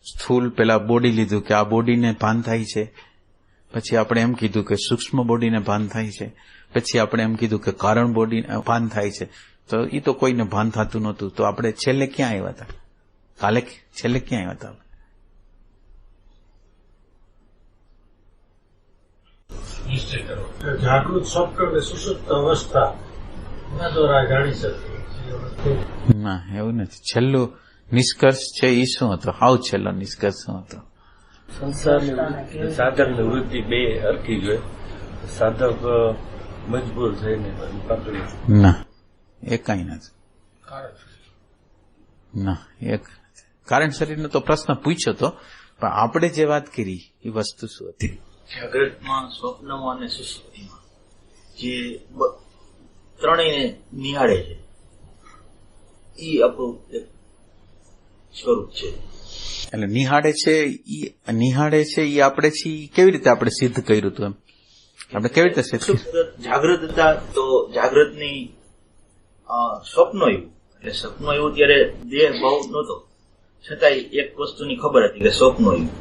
સ્થૂલ પેલા બોડી લીધું કે આ બોડીને ભાન થાય છે, પછી આપણે એમ કીધું કે સૂક્ષ્મ બોડીને ભાન થાય છે, પછી આપણે એમ કીધું કે કારણ બોડીને ભાન થાય છે. તો એ તો કોઈને ભાન થતું નહોતું. તો આપણે છેલ્લે ક્યાં આવ્યા હતા? કાલે છેલ્લે ક્યાં આવ્યા હતા? જાગૃત સ્વપ્ન અને સુષુપ્ત અવસ્થા એના દ્વારા જાણી શકીએ. ના, એવું નથી. છેલ્લું નિષ્કર્ષ છે એ શું હતો? હાવ છેલ્લો નિષ્કર્ષ શું હતો? સંસારની સાધનની વૃત્તિ બે હરખી જોઈએ, સાધક મજબૂર થઈને પકડી. ના, એ કઈ નથી. ના, એક કારણ શરીરનો તો પ્રશ્ન પૂછ્યો તો, પણ આપણે જે વાત કરી એ વસ્તુ શું હતી? જાગ્રતમાં, સ્વપ્નમાં અને સુષુપ્તિમાં જે ત્રણેયને નિહાળે છે એ આપણું સ્વરૂપ છે. એટલે નિહાળે છે એ આપણે છીએ. કેવી રીતે આપણે સિદ્ધ કર્યું હતું? એમ આપણે કેવી રીતે સિદ્ધ? જાગ્રત હતા તો જાગ્રતની સ્વપ્ન આવ્યું, એટલે સ્વપ્ન આવ્યું ત્યારે દેહ ભાવ નહોતો, છતાંય એક વસ્તુની ખબર હતી કે સ્વપ્ન આવ્યું.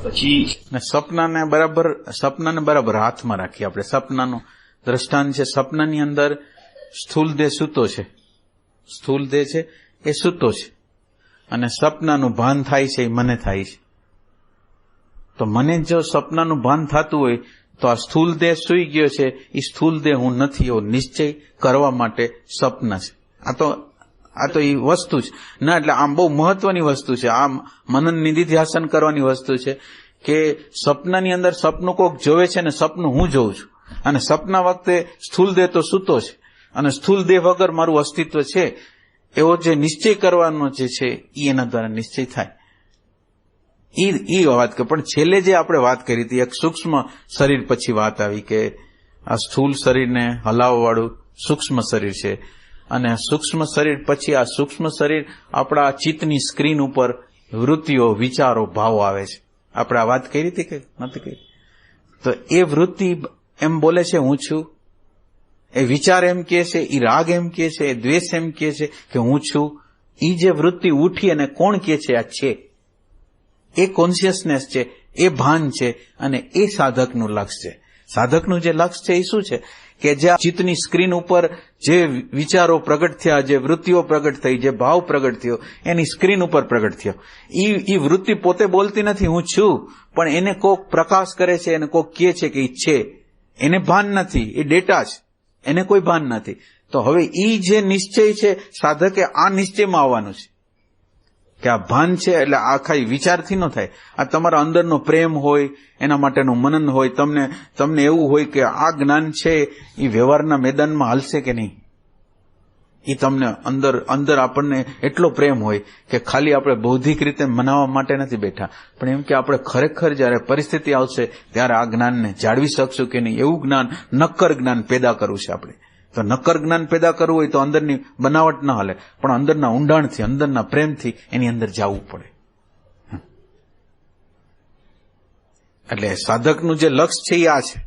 પછી સપનાને બરાબર હાથમાં રાખીએ આપણે. સપનાનું દ્રષ્ટાંત છે, સપનાની અંદર સ્થૂલ દેહ સૂતો છે, સ્થૂલ દેહ છે એ સૂતો છે, અને સપનાનું ભાન થાય છે એ મને થાય છે. તો મને જો સપનાનું ભાન થતું હોય તો આ સ્થૂલ દેહ સૂઈ ગયો છે, એ સ્થૂલ દેહ હું નથી એવો નિશ્ચય કરવા માટે સપન છે. આ તો એ વસ્તુ છે ના. એટલે આમ બહુ મહત્વની વસ્તુ છે. આમ મનન નિધિધ્યાસન કરવાની વસ્તુ છે કે સપનાની અંદર સપનું કોક જોવે છે ને સપનું હું જોઉં છું, અને સપના વખતે સ્થૂલ દેહ તો સૂતો છે, અને સ્થૂલ દેહ વગર મારું અસ્તિત્વ છે એવો જે નિશ્ચય કરવાનો જે છે એ એના દ્વારા નિશ્ચય થાય. એ વાત કે પણ છેલ્લે જે આપણે વાત કરી હતી એક સૂક્ષ્મ શરીર પછી વાત આવી કે આ સ્થૂળ શરીરને હલાવવાવાળું સૂક્ષ્મ શરીર છે અને સૂક્ષ્મ શરીર પછી આ સૂક્ષ્મ શરીર આપણા ચિત્તની સ્ક્રીન ઉપર વૃત્તિઓ, વિચારો, ભાવો આવે છે. આપણે આ વાત કરી હતી કે નથી કરી? તો એ વૃત્તિ એમ બોલે છે હું છું, એ વિચાર એમ કહે છે, એ રાગ એમ કહે છે, એ દ્વેષ એમ કહે છે કે હું છું. એ જે વૃત્તિ ઉઠી અને કોણ કહે છે આ છે, એ કોન્શિયસનેસ છે, એ ભાન છે અને એ સાધકનું લક્ષ્ય છે. સાધકનું જે લક્ષ્ય છે એ શું છે કે જે ચિત્તની સ્ક્રીન ઉપર જે વિચારો પ્રગટ થયા, જે વૃત્તિઓ પ્રગટ થઈ, જે ભાવ પ્રગટ થયો, એની સ્ક્રીન ઉપર પ્રગટ થયો. એ વૃત્તિ પોતે બોલતી નથી હું છું, પણ એને કોક પ્રકાશ કરે છે, એને કોક કહે છે કે એ છે. એને ભાન નથી, એ ડેટા છે, એને કોઈ ભાન નથી. તો હવે એ જે નિશ્ચય છે સાધકે આ નિશ્ચયમાં આવવાનું છે કે આ ભાન છે એટલે આ ખાલી વિચારથી ન થાય. આ તમારા અંદરનો પ્રેમ હોય, એના માટેનું મનન હોય, તમને એવું હોય કે આ જ્ઞાન છે એ વ્યવહારના મેદાનમાં હાલશે કે નહીં. એ તમને અંદર આપણને એટલો પ્રેમ હોય કે ખાલી આપણે બૌદ્ધિક રીતે મનાવવા માટે નથી બેઠા, પણ એમ કે આપણે ખરેખર જયારે પરિસ્થિતિ આવશે ત્યારે આ જ્ઞાનને જાળવી શકશું કે નહીં. એવું જ્ઞાન, નક્કર જ્ઞાન પેદા કરવું છે આપણે. તો નક્કર જ્ઞાન પેદા કરવું હોય તો અંદરની બનાવટ ના હાલે, પણ અંદરના ઊંડાણથી, અંદરના પ્રેમથી એની અંદર જવું પડે. એટલે સાધકનું જે લક્ષ્ય છે એ આ છે.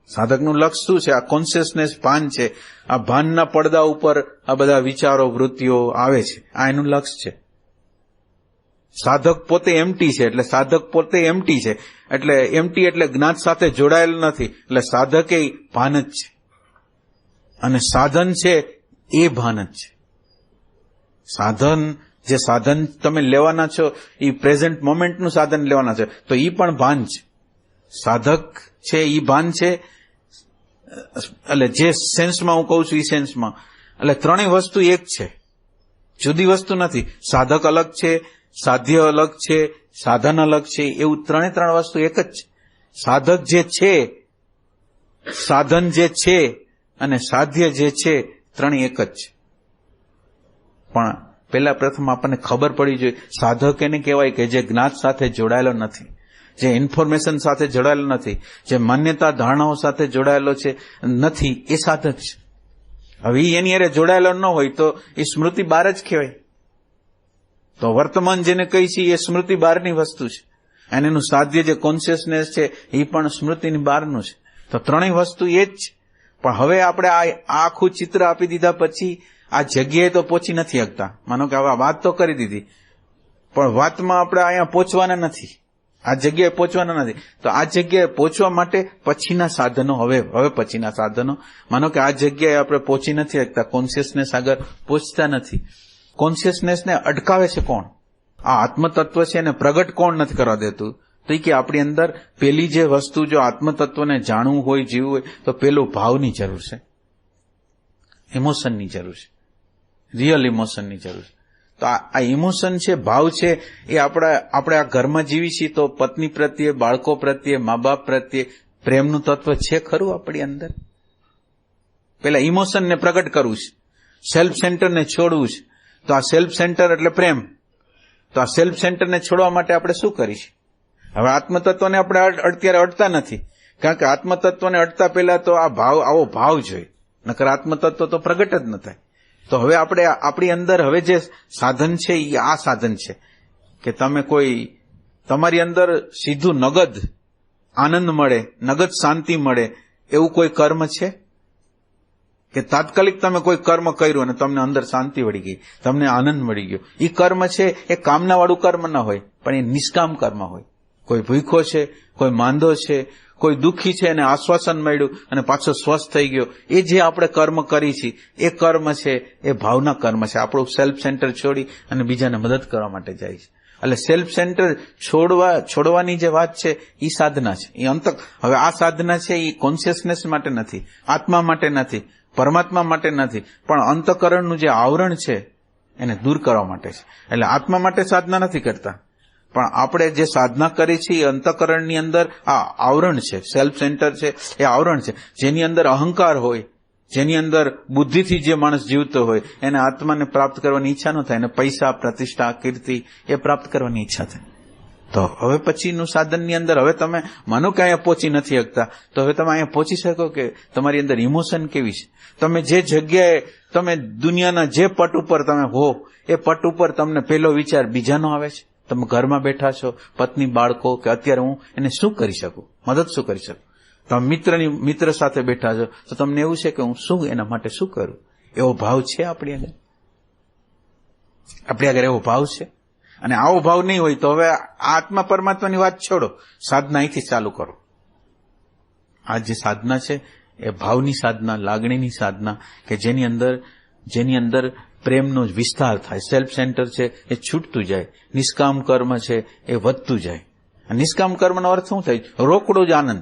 સાધકનું લક્ષ્ય શું છે? આ કોન્શિયસનેસ, ભાન છે. આ ભાનના પડદા ઉપર આ બધા વિચારો, વૃત્તિઓ આવે છે. આ એનું લક્ષ્ય છે. સાધક પોતે એમ્પ્ટી છે, એટલે સાધક પોતે એમ્પ્ટી છે, એટલે એમ્પ્ટી એટલે જ્ઞાત સાથે જોડાયેલ નથી, એટલે સાધક એ ભાન જ છે અને સાધન છે એ ભાન જ છે. જે સાધન તમે લેવાના છો એ પ્રેઝન્ટ મોમેન્ટનું સાધન લેવાના છે, તો એ પણ ભાન છે. સાધક છે એ ભાન છે. એટલે જે સેન્સમાં હું કહું છું એ સેન્સમાં, એટલે ત્રણેય વસ્તુ એક છે, જુદી વસ્તુ નથી. સાધક અલગ છે, સાધ્ય અલગ છે, સાધન અલગ છે, એવું ત્રણ વસ્તુ એક જ છે. સાધક જે છે, સાધન જે છે અને સાધ્ય જે છે, ત્રણેય એક જ છે. પણ પહેલા પ્રથમ આપણને ખબર પડી જોઈએ સાધક એને કહેવાય કે જે જ્ઞાત સાથે જોડાયેલો નથી, જે ઇન્ફોર્મેશન સાથે જોડાયેલો નથી, જે માન્યતા ધારણાઓ સાથે જોડાયેલો છે નથી, એ સાધક છે. હવે એની હારે જોડાયેલો ન હોય તો એ સ્મૃતિ બહાર જ કહેવાય. તો વર્તમાન જેને કહી છે એ સ્મૃતિ બહારની વસ્તુ છે, અને એનું સાધ્ય જે કોન્શિયસનેસ છે એ પણ સ્મૃતિની બહારનું છે. તો ત્રણેય વસ્તુ એ જ છે. પણ હવે આપણે આ આખું ચિત્ર આપી દીધા પછી આ જગ્યાએ તો પહોંચી નથી શકતા. માનો કે હવે વાત તો કરી દીધી, પણ વાતમાં આપણે અહીંયા પહોંચવાના નથી, આ જગ્યાએ પહોંચવાના નથી. તો આ જગ્યાએ પહોંચવા માટે પછીના સાધનો, હવે પછીના સાધનો, માનો કે આ જગ્યાએ આપણે પહોંચી નથી શકતા, કોન્શિયસનેસ આગળ પહોંચતા નથી. કોન્શિયસનેસને અટકાવે છે કોણ? આ આત્મતત્વ છે એને પ્રગટ કોણ નથી કરવા દેતું? તો એ કે આપણી અંદર પેલી જે વસ્તુ, જો આત્મતત્વને જાણવું હોય, જીવવું હોય, તો પેલું ભાવની જરૂર છે, ઇમોશનની જરૂર છે, રિયલ ઇમોશનની જરૂર છે. તો આ ઇમોશન છે, ભાવ છે, એ આપણે આ ઘરમાં જીવી છીએ તો પત્ની પ્રત્યે, બાળકો પ્રત્યે, મા બાપ પ્રત્યે પ્રેમનું તત્વ છે ખરું આપણી અંદર? પેલા ઇમોશનને પ્રગટ કરવું છે, સેલ્ફ સેન્ટરને છોડવું છે. તો આ સેલ્ફ સેન્ટર એટલે પ્રેમ. તો આ સેલ્ફ સેન્ટરને છોડવા માટે આપણે શું કરીશું? હવે આત્મતત્વને આપણે અત્યારે અડતા નથી, કારણ કે આત્મતત્વને અડતા પહેલા તો આવો ભાવ જોઈએ, નકર આત્મતત્વ તો પ્રગટ જ ન થાય. તો હવે આપણે આપણી અંદર હવે જે સાધન છે એ આ સાધન છે કે તમારી અંદર સીધું નગદ આનંદ મળે, નગદ શાંતિ મળે એવું કોઈ કર્મ છે કે તાત્કાલિક તમે કોઈ કર્મ કર્યું અને તમને અંદર શાંતિ વળી ગઈ, તમને આનંદ મળી ગયો? એ કર્મ છે એ કામનાવાળું કર્મ ન હોય, પણ એ નિષ્કામ કર્મ હોય. કોઈ ભૂખો છે, કોઈ માંદો છે, કોઈ દુઃખી છે અને આશ્વાસન મળ્યું અને પાછો સ્વસ્થ થઈ ગયો, એ જે આપણે કર્મ કરી છે એ કર્મ છે એ ભાવના કર્મ છે. આપણું સેલ્ફ સેન્ટર છોડી અને બીજાને મદદ કરવા માટે જાય છે. એટલે સેલ્ફ સેન્ટર છોડવાની જે વાત છે એ સાધના છે, એ હવે આ સાધના છે એ કોન્શિયસનેસ માટે નથી, આત્મા માટે નથી, પરમાત્મા માટે નથી, પણ અંતઃકરણનું જે આવરણ છે એને દૂર કરવા માટે છે. એટલે આત્મા માટે સાધના નથી કરતા, પણ આપણે જે સાધના કરી છે એ અંતઃકરણની અંદર આ આવરણ છે, સેલ્ફ સેન્ટર છે એ આવરણ છે. જેની અંદર અહંકાર હોય, જેની અંદર બુદ્ધિથી જે માણસ જીવતો હોય એને આત્માને પ્રાપ્ત કરવાની ઈચ્છા ન થાય, અને પૈસા, પ્રતિષ્ઠા, કીર્તિ એ પ્રાપ્ત કરવાની ઈચ્છા થાય. તો હવે પછીનું સાધનની અંદર હવે તમે માનો કે અહીંયા પહોંચી નથી શકતા, તો હવે તમે અહીંયા પહોંચી શકો કે તમારી અંદર ઇમોશન કેવી છે. તમે જે જગ્યાએ તમે દુનિયાના જે પટ ઉપર તમે હો એ પટ ઉપર તમને પહેલો વિચાર બીજાનો આવે છે. તમે ઘરમાં બેઠા છો, પત્ની, બાળકો, કે અત્યારે હું એને શું કરી શકું, મદદ શું કરી શકું. તમે મિત્ર સાથે બેઠા છો તો તમને એવું છે કે હું શું એના માટે શું કરું. એવો ભાવ છે આપણી આગળ એવો ભાવ છે. અને આવો ભાવ નહીં હોય તો હવે આત્મા પરમાત્માની વાત છોડો, સાધના અહીંથી ચાલુ કરો. આ જે સાધના છે એ ભાવની સાધના, લાગણીની સાધના, કે જેની અંદર પ્રેમનો વિસ્તાર થાય. સેલ્ફ સેન્ટર છે એ છૂટતું જાય, નિષ્કામ કર્મ છે એ વધતું જાય. નિષ્કામ કર્મનો અર્થ શું થાય? રોકડો જ આનંદ.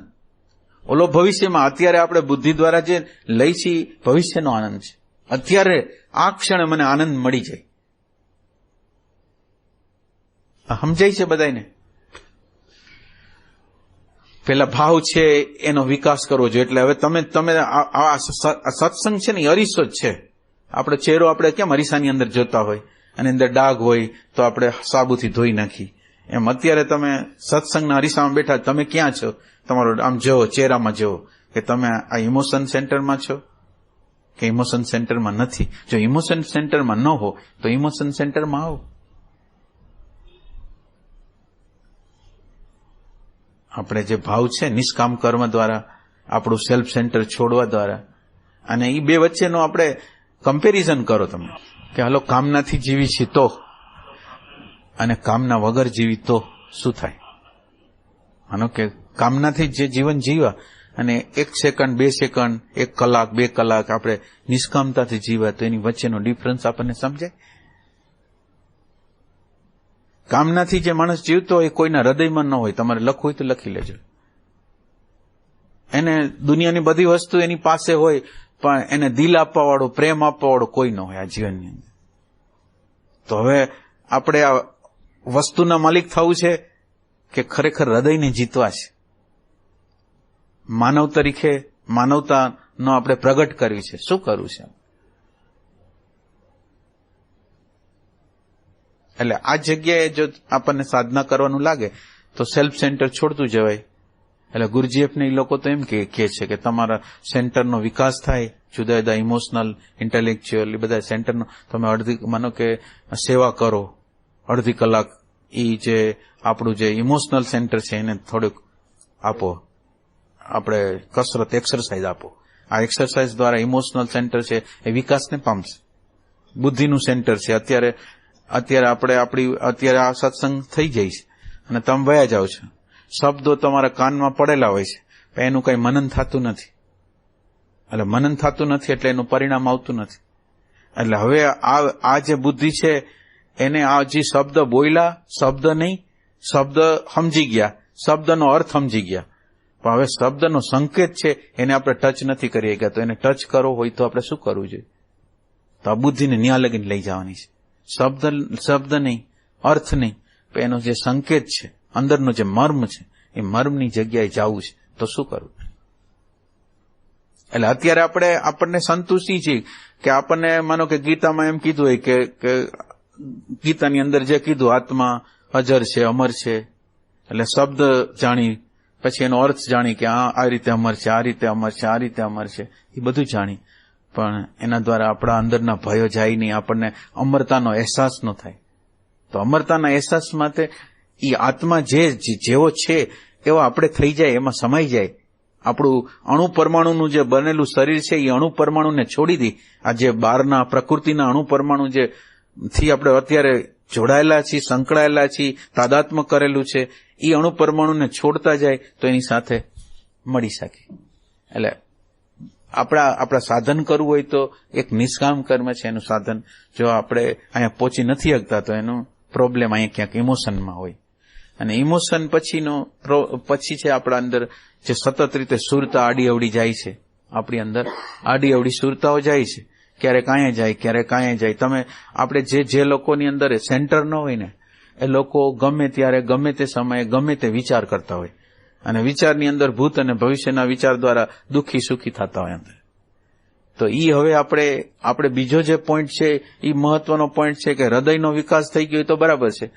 ઓલો ભવિષ્યમાં, અત્યારે આપણે બુદ્ધિ દ્વારા જે લઈ છીએ ભવિષ્યનો આનંદ છે. અત્યારે આ ક્ષણે મને આનંદ મળી જાય. સમજાય છે બધાને? પેલા ભાવ છે એનો વિકાસ કરવો જોઈએ. એટલે હવે તમે આ સત્સંગ છે ને એ અરીસો જ છે. આપણો ચહેરો આપણે કેમ અરીસાની અંદર જોતા હોય અને અંદર ડાઘ હોય તો આપણે સાબુથી ધોઈ નાખી, એમ અત્યારે તમે સત્સંગના અરીસામાં બેઠા, તમે ક્યાં છો? તમારો આમ જુઓ, ચહેરામાં જુઓ કે તમે આ ઇમોશન સેન્ટરમાં છો કે ઇમોશન સેન્ટરમાં નથી. જો ઇમોશન સેન્ટરમાં ન હો તો ઇમોશન સેન્ટરમાં આવો. આપણે જે ભાવ છે નિષ્કામ કર્મ દ્વારા, આપણું સેલ્ફ સેન્ટર છોડવા દ્વારા, અને એ બે વચ્ચેનો આપણે કમ્પેરિઝન કરો તમે કે હાલો કામનાથી જીવી છે તો અને કામના વગર જીવી તો શું થાય. માનો કે કામનાથી જે જીવન જીવા અને 1 સેકન્ડ, 2 સેકન્ડ, 1 કલાક, 2 કલાક આપણે નિષ્કામતાથી જીવા, તો એની વચ્ચેનો ડિફરન્સ આપણને સમજાય. કામનાથી જે માણસ જીવતો હોય કોઈના હૃદયમાં ન હોય. તમારે લખવું હોય તો લખી લેજો. એને દુનિયાની બધી વસ્તુ એની પાસે હોય પણ એને દિલ આપવા વાળો, પ્રેમ આપવા વાળો કોઈ ન હોય આ જીવનની અંદર. તો હવે આપણે આ વસ્તુના માલિક થવું છે કે ખરેખર હૃદયને જીતવા છે? માનવ તરીકે માનવતાનો આપણે પ્રગટ કરવી છે. શું કરવું છે? એટલે આ જગ્યાએ જો આપણને સાધના કરવાનું લાગે તો સેલ્ફ સેન્ટર છોડતું જવાય. એટલે ગુરુજીએફને એ લોકો તો એમ કહે છે કે તમારા સેન્ટરનો વિકાસ થાય, જુદા જુદા ઇમોશનલ, ઇન્ટેલેક્ચ્યુઅલ, એ બધા સેન્ટરનો તમે માનો કે સેવા કરો અડધી કલાક. એ જે આપણું જે ઇમોશનલ સેન્ટર છે એને થોડુંક આપો, આપણે કસરત, એક્સરસાઇઝ આપો. આ એક્સરસાઇઝ દ્વારા ઇમોશનલ સેન્ટર છે એ વિકાસને પામશે. બુદ્ધિનું સેન્ટર છે અત્યારે અત્યારે આ સત્સંગ થઈ જાય છે અને તમે વયા જાઓ છો, શબ્દો તમારા કાનમાં પડેલા હોય છે, પણ એનું કઈ મનન થતું નથી. એટલે મનન થતું નથી એટલે એનું પરિણામ આવતું નથી. એટલે હવે આ જે બુદ્ધિ છે એને આ જે શબ્દ બોલ્યા, શબ્દ નહીં, શબ્દ સમજી ગયા, શબ્દનો અર્થ સમજી ગયા, પણ હવે શબ્દનો સંકેત છે એને આપણે ટચ નથી કરી ગયા. તો એને ટચ કરવો હોય તો આપણે શું કરવું જોઈએ? તો આ બુદ્ધિને ન્યા લગીને લઈ જવાની છે. શબ્દ નહીં, અર્થ નહીં, પણ એનો જે સંકેત છે, અંદરનો જે મર્મ છે, એ મર્મની જગ્યાએ જવું છે. તો શું કરવું? એટલે અત્યારે આપણને સંતુષ્ટિ છે કે આપણને માનો કે ગીતામાં એમ કીધું હોય કે ગીતાની અંદર જે કીધું આત્મા અજર છે, અમર છે. એટલે શબ્દ જાણી પછી એનો અર્થ જાણી કે આ રીતે અમર છે, આ રીતે અમર છે, આ રીતે અમર છે, એ બધું જાણી, પણ એના દ્વારા આપણા અંદરના ભયો જાય નહીં, આપણને અમરતાનો અહેસાસ ન થાય. તો અમરતાના અહેસાસ માટે એ આત્મા જેવો છે એવો આપણે થઈ જાય, એમાં સમાઈ જાય. આપણું અણુ પરમાણુનું જે બનેલું શરીર છે એ અણુ પરમાણુને છોડી દે. આ જે બહારના પ્રકૃતિના અણુ પરમાણુ જે થી આપણે અત્યારે જોડાયેલા છીએ, સંકળાયેલા છીએ, તાદાત્મ્ય કરેલું છે, એ અણુ પરમાણુને છોડતા જાય તો એની સાથે મળી શકે. એટલે આપણા સાધન કરવું હોય તો એક નિષ્કામ કર્મ છે એનું સાધન. જો આપણે અહીંયા પહોંચી નથી શકતા તો એનો પ્રોબ્લેમ અહીંયા ક્યાંક ઇમોશનમાં હોય. અને ઇમોશન પછી છે આપણા અંદર જે સતત રીતે સુરતા આડી અવડી જાય છે, આપણી અંદર આડી અવડી સુરતાઓ જાય છે, ક્યારેક અહીંયા જાય, ક્યારેક અહીંયા જાય. તમે આપણે જે લોકોની અંદર સેન્ટર ન હોય ને એ લોકો ગમે ત્યારે, ગમે તે સમયે, ગમે તે વિચાર કરતા હોય, અને વિચારની અંદર ભૂત અને ભવિષ્યના વિચાર દ્વારા દુઃખી સુખી થતા હોય અંદર. તો ઈ હવે આપણે બીજો જે પોઈન્ટ છે એ મહત્વનો પોઈન્ટ છે કે હૃદયનો વિકાસ થઈ ગયો તો બરાબર છે,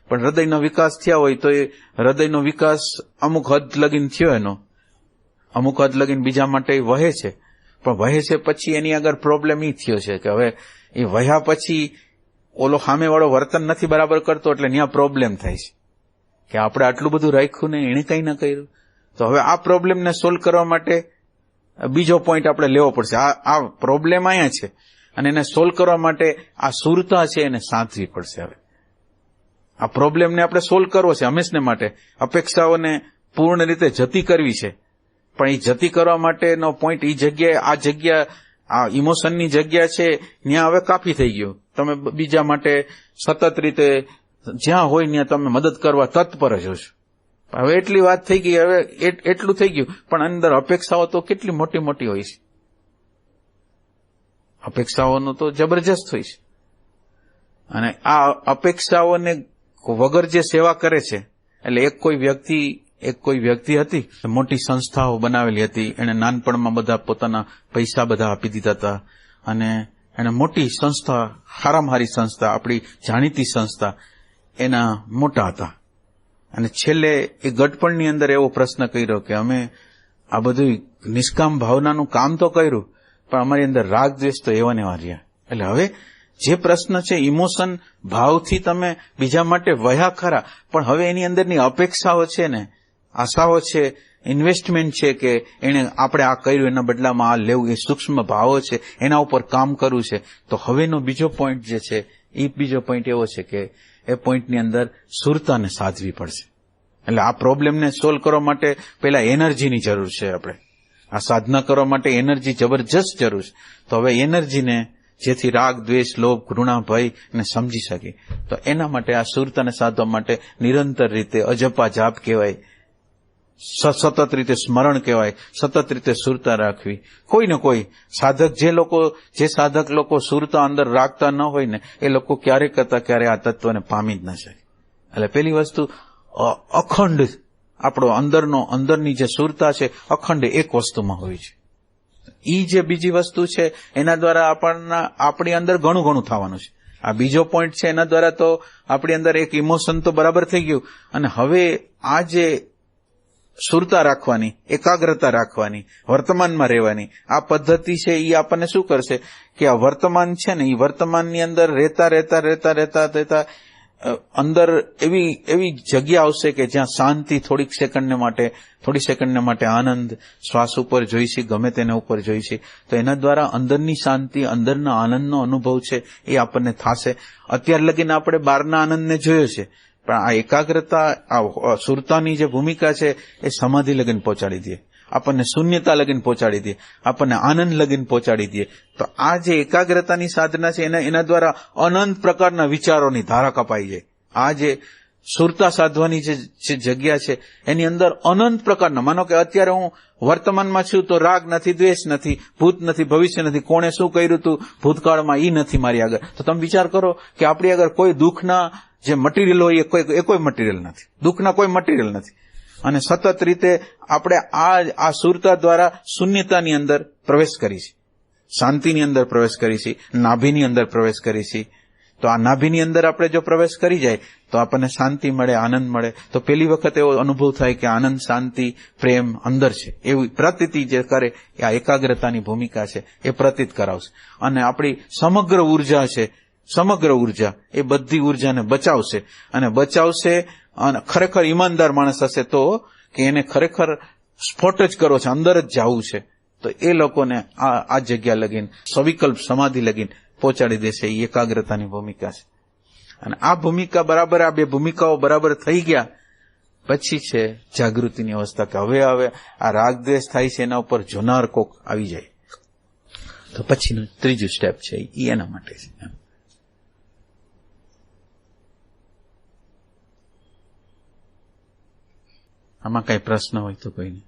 પણ હૃદયનો વિકાસ થયા હોય તો એ હૃદયનો વિકાસ અમુક હદ લગીન થયો, એનો અમુક હદ લગીન બીજા માટે વહે છે, પણ વહે છે પછી એની આગળ પ્રોબ્લેમ ઈ થયો છે કે હવે એ વહ્યા પછી ઓલો સામેવાળો વર્તન નથી બરાબર કરતો, એટલે ત્યાં પ્રોબ્લેમ થાય છે કે આપણે આટલું બધું રાખ્યું ને એને કંઈ ન કર્યું. તો હવે આ પ્રોબ્લેમને સોલ્વ કરવા માટે બીજો પોઈન્ટ આપણે લેવો પડશે. આ પ્રોબ્લેમ અહીંયા છે અને એને સોલ્વ કરવા માટે આ સુરતા છે એને સાધવી પડશે. હવે આ પ્રોબ્લેમને આપણે સોલ્વ કરવો છે હંમેશને માટે, અપેક્ષાઓને પૂર્ણ રીતે જતી કરવી છે, પણ એ જતી કરવા માટેનો પોઈન્ટ એ જગ્યાએ આ જગ્યા આ ઇમોશનની જગ્યા છે ત્યાં હવે કાફી થઈ ગયું. તમે બીજા માટે સતત રીતે જ્યાં હોય ત્યાં તમે મદદ કરવા તત્પર જ છો. હવે એટલી વાત થઈ ગઈ, હવે એટલું થઈ ગયું, પણ અંદર અપેક્ષાઓ તો કેટલી મોટી મોટી હોય છે. અપેક્ષાઓનું તો જબરજસ્ત હોય છે. અને આ અપેક્ષાઓને વગર જે સેવા કરે છે, એટલે એક કોઈ વ્યક્તિ હતી, મોટી સંસ્થાઓ બનાવેલી હતી, એને નાનપણમાં બધા પોતાના પૈસા બધા આપી દીધા હતા અને એને મોટી સંસ્થા, હારામાં હારી સંસ્થા, આપણી જાણીતી સંસ્થા, એના મોટા હતા. અને છેલ્લે એ ગઢપણની અંદર એવો પ્રશ્ન કર્યો કે અમે આ બધું નિષ્કામ ભાવનાનું કામ તો કર્યું, પણ અમારી અંદર રાગ દ્વેષ તો એવા ને એવા રહ્યા. એટલે હવે જે પ્રશ્ન છે, ઇમોશન ભાવથી તમે બીજા માટે વહ્યા ખરા, પણ હવે એની અંદરની અપેક્ષાઓ છે ને, આશાઓ છે, ઇન્વેસ્ટમેન્ટ છે કે એને આપણે આ કર્યું એના બદલામાં આ લેવું, એ સૂક્ષ્મ ભાવો છે, એના ઉપર કામ કરવું છે. તો હવેનો બીજો પોઈન્ટ જે છે એ બીજો પોઈન્ટ એવો છે કે એ પોઈન્ટની અંદર સુરતાને સાધવી પડશે. એટલે આ પ્રોબ્લેમને સોલ્વ કરવા માટે પહેલા એનર્જીની જરૂર છે. આપણે આ સાધના કરવા માટે એનર્જી જબરજસ્ત જરૂર છે. તો હવે એનર્જીને જેથી રાગ દ્વેષ લોભ ઘૃણા ભય ને સમજી શકે, તો એના માટે આ સુરતાને સાધવા માટે નિરંતર રીતે અજપા જાપ કહેવાય, સતત રીતે સ્મરણ કહેવાય, સતત રીતે સુરતા રાખવી. કોઈ ને કોઈ સાધક જે સાધક લોકો સુરતા અંદર રાખતા ન હોય ને, એ લોકો ક્યારે કરતા ક્યારે આ તત્વને પામી જ ન શકે. એટલે પેલી વસ્તુ અખંડ આપણો અંદરની જે સુરતા છે અખંડ એક વસ્તુમાં હોય છે. ઈ જે બીજી વસ્તુ છે એના દ્વારા આપણી અંદર ઘણું થવાનું છે. આ બીજો પોઈન્ટ છે એના દ્વારા તો આપણી અંદર એક ઇમોશન તો બરાબર થઈ ગયું, અને હવે આ જે સુરતા રાખવાની, એકાગ્રતા રાખવાની, વર્તમાનમાં રહેવાની આ પદ્ધતિ છે, એ આપણને શું કરશે કે આ વર્તમાન છે ને, એ વર્તમાનની અંદર રહેતા અંદર એવી જગ્યા આવશે કે જ્યાં શાંતિ, થોડી સેકન્ડને માટે આનંદ, શ્વાસ ઉપર જોઈશી, ગમે તેના ઉપર જોઈશી, તો એના દ્વારા અંદરની શાંતિ, અંદરના આનંદનો અનુભવ છે એ આપણને થશે. અત્યાર લગીને આપણે બહારના આનંદને જોયો છે, પણ આ એકાગ્રતા, આ સુરતાની જે ભૂમિકા છે એ સમાધિ લગીને પહોંચાડી દે, આપણને શૂન્યતા લગીને પહોંચાડી દે, આપણને આનંદ લગીને પહોંચાડી દે. તો આ જે એકાગ્રતાની સાધના છે એના દ્વારા અનંત પ્રકારના વિચારોની ધારા કપાઈ જાય. આ જે સુરતા સાધવાની જે જગ્યા છે એની અંદર અનંત પ્રકારના, માનો કે અત્યારે હું વર્તમાનમાં છું તો રાગ નથી, દ્વેષ નથી, ભૂત નથી, ભવિષ્ય નથી, કોણે શું કર્યું હતું ભૂતકાળમાં ઈ નથી મારી આગળ. તો તમે વિચાર કરો કે આપણી આગળ કોઈ દુઃખના જે મટીરિયલ હોય એ કોઈ મટીરિયલ નથી, દુઃખના કોઈ મટીરિયલ નથી. અને સતત રીતે આપણે આ સુરતા દ્વારા શૂન્યતાની અંદર પ્રવેશ કરી છે, શાંતિની અંદર પ્રવેશ કરી છે, નાભીની અંદર પ્રવેશ કરી છે. તો આ નાભીની અંદર આપણે જો પ્રવેશ કરી જાય તો આપણને શાંતિ મળે, આનંદ મળે. તો પહેલી વખત એવો અનુભવ થાય કે આનંદ, શાંતિ, પ્રેમ અંદર છે, એવી પ્રતીતિ જે કરે એ આ એકાગ્રતાની ભૂમિકા છે એ પ્રતીત કરાવશે. અને આપણી સમગ્ર ઉર્જા એ બધી ઉર્જાને બચાવશે અને ખરેખર ઈમાનદાર માણસ હશે તો કે એને ખરેખર સ્ફોટ જ કરવો છે, અંદર જ જવું છે, તો એ લોકોને આ જગ્યા લગીન સવિકલ્પ સમાધિ લગીન પહોંચાડી દેશે. એ એકાગ્રતાની ભૂમિકા છે. અને આ ભૂમિકા બરાબર, આ બે ભૂમિકાઓ બરાબર થઈ ગયા પછી છે જાગૃતિની અવસ્થા કે હવે આ રાગ દ્વેષ થાય છે એના ઉપર જોનાર કોક આવી જાય. તો પછીનું ત્રીજું સ્ટેપ છે એ એના માટે છે. આમાં કઈ પ્રશ્ન હોય તો કોઈને?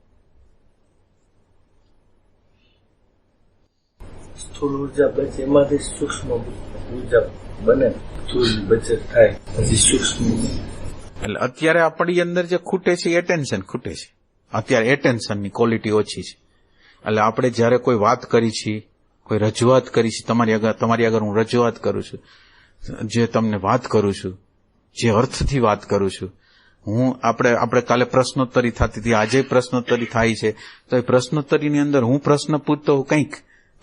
સ્થૂળ ઉર્જા બચે, એમાંથી સૂક્ષ્મ ઉર્જા બને, સ્થૂળ બચત થાય પછી સૂક્ષ્મ. એટલે અત્યારે આપણી અંદર જે ખૂટે છે એટેન્શન ખૂટે છે. અત્યારે એટેન્શનની ક્વોલિટી ઓછી છે. એટલે આપણે જયારે કોઈ વાત કરી છીએ, કોઈ રજૂઆત કરી છે તમારી આગળ હું રજૂઆત કરું છું, જે તમને વાત કરું છું, જે અર્થથી વાત કરું છું. આપણે કાલે પ્રશ્નોત્તરી થતી હતી, આજે પ્રશ્નોત્તરી થાય છે. તો એ પ્રશ્નોત્તરીની અંદર હું પ્રશ્ન પૂછતો હોઉં કંઈક,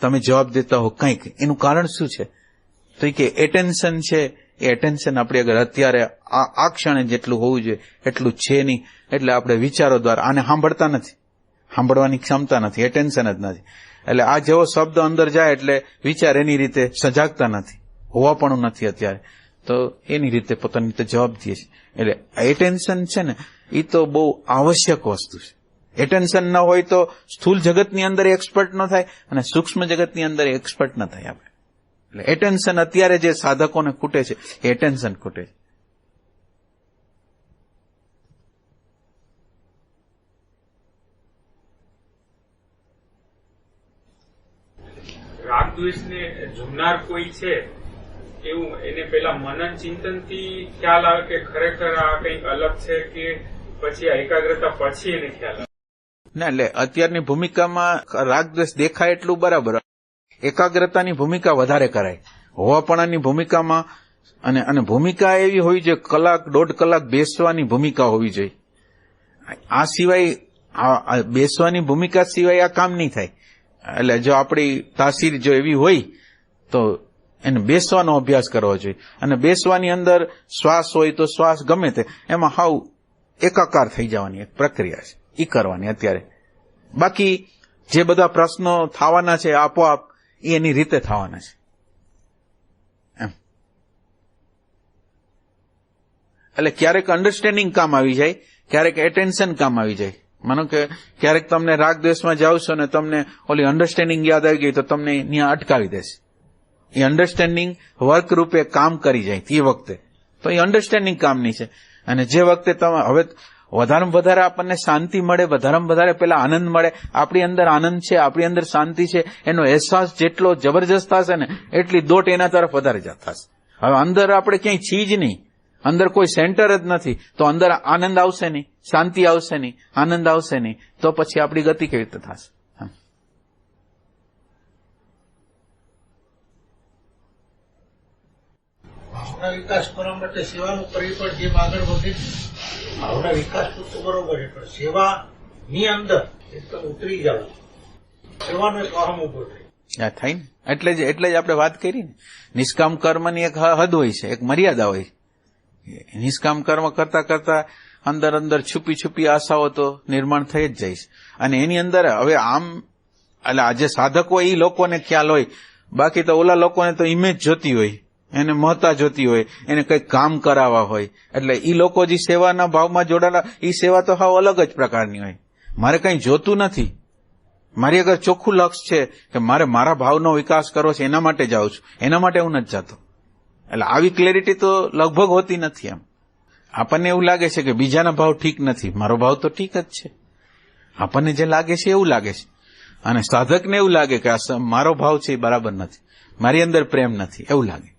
તમે જવાબ દેતા હો કંઈક, એનું કારણ શું છે? તો એ કે એટેન્શન છે. એ એટેન્શન આપણી આગળ અત્યારે આ ક્ષણે જેટલું હોવું જોઈએ એટલું છે નહીં. એટલે આપણે વિચારો દ્વારા આને સાંભળતા નથી, સાંભળવાની ક્ષમતા નથી, એટેન્શન જ નથી. એટલે આ જેવો શબ્દ અંદર જાય એટલે વિચાર એની રીતે સજાગતા નથી, હોવાપણું નથી અત્યારે, તો એની રીતે પોતાની રીતે જવાબ દે છે. એટલે એટેન્શન છે ને, એ તો બહુ આવશ્યક વસ્તુ છે. એટેન્શન ન હોય તો સ્થૂળ જગતની અંદર એક્સપર્ટ ન થાય અને સૂક્ષ્મ જગતની અંદર એક્સપર્ટ ન થાય આપણે. એટલે એટેન્શન અત્યારે જે સાધકોને ખૂટે છે એ એટેન્શન ખૂટે છે. રાગ દ્વેષને જુમનાર કોઈ છે એવું એને પેલા મનન ચિંતન થી ખ્યાલ આવે કે ખરેખર આ કંઈક અલગ છે, કે પછી એકાગ્રતા પછી એને ખ્યાલ આવે? ના, એટલે અત્યારની ભૂમિકામાં રાગ દ્વેષ દેખાય એટલું બરાબર, એકાગ્રતાની ભૂમિકા વધારે કરાય. હોવાપણાની ભૂમિકામાં અને ભૂમિકા એવી હોવી જોઈએ, કલાક 1.5 કલાક બેસવાની ભૂમિકા હોવી જોઈએ. આ સિવાય બેસવાની ભૂમિકા સિવાય આ કામ નહીં થાય. એટલે જો આપણી તાસીર જો એવી હોય તો એને બેસવાનો અભ્યાસ કરવો જોઈએ. અને બેસવાની અંદર શ્વાસ હોય તો શ્વાસ ગમે તે એમાં હાવ એકાકાર થઈ જવાની એક પ્રક્રિયા છે, એ કરવાની અત્યારે. બાકી જે બધા પ્રશ્નો થવાના છે આપોઆપ એ એની રીતે થવાના છે એમ. એટલે ક્યારેક અન્ડરસ્ટેન્ડિંગ કામ આવી જાય, ક્યારેક એટેન્શન કામ આવી જાય. માનો કે ક્યારેક તમને રાગ દ્વેષમાં જાવ છો ને તમને ઓલી અન્ડરસ્ટેન્ડિંગ યાદ આવી ગઈ તો તમને ત્યાં અટકાવી દેશે. એ અન્ડરસ્ટેન્ડિંગ વર્ક રૂપે કામ કરી જાય એ વખતે તો એ અન્ડરસ્ટેન્ડિંગ કામની છે. અને જે વખતે તમે હવે વધારેમાં વધારે આપણને શાંતિ મળે, વધારેમાં વધારે પેલા આનંદ મળે, આપણી અંદર આનંદ છે, આપણી અંદર શાંતિ છે, એનો અહેસાસ જેટલો જબરજસ્ત થશે ને એટલી દોટ એના તરફ વધારે થશે. હવે અંદર આપણે ક્યાંય છીએ જ નહીં, અંદર કોઈ સેન્ટર જ નથી, તો અંદર આનંદ આવશે નહીં, શાંતિ આવશે નહીં, આનંદ આવશે નહીં, તો પછી આપણી ગતિ કેવી રીતે થશે? ભાવના વિકાસ કરવા માટે સેવાનું પરિબળ જેમ આગળ વધે, ભાવના વિકાસ તો બરોબર છે, પણ સેવાની અંદર એકદમ ઉતરી જાવ, સેવાનો એક અહમ ઉભો થાય થાય ને. એટલે જ આપણે વાત કરી ને, નિષ્કામ કર્મની એક હદ હોય છે, એક મર્યાદા હોય. નિષ્કામ કર્મ કરતા કરતા અંદર છુપી આશાઓ તો નિર્માણ થઈ જ જાય છે. અને એની અંદર હવે આમ એટલે આજે સાધકો એ લોકોને ખ્યાલ હોય, બાકી તો ઓલા લોકોને તો ઇમેજ જોતી હોય, એને મહત્તા જોતી હોય, એને કંઈક કામ કરાવવા હોય. એટલે એ લોકો જે સેવાના ભાવમાં જોડાયેલા એ સેવા તો હાવ અલગ જ પ્રકારની હોય. મારે કંઈ જોતું નથી, મારી આગળ ચોખ્ખું લક્ષ્ય છે કે મારે મારા ભાવનો વિકાસ કરવો છે, એના માટે જાઉં છું, એના માટે હું નથી જતો. એટલે આવી ક્લેરિટી તો લગભગ હોતી નથી. એમ આપણને એવું લાગે છે કે બીજાના ભાવ ઠીક નથી, મારો ભાવ તો ઠીક જ છે. આપણને જે લાગે છે એવું લાગે છે, અને સાધકને એવું લાગે કે આ મારો ભાવ છે એ બરાબર નથી, મારી અંદર પ્રેમ નથી, એવું લાગે.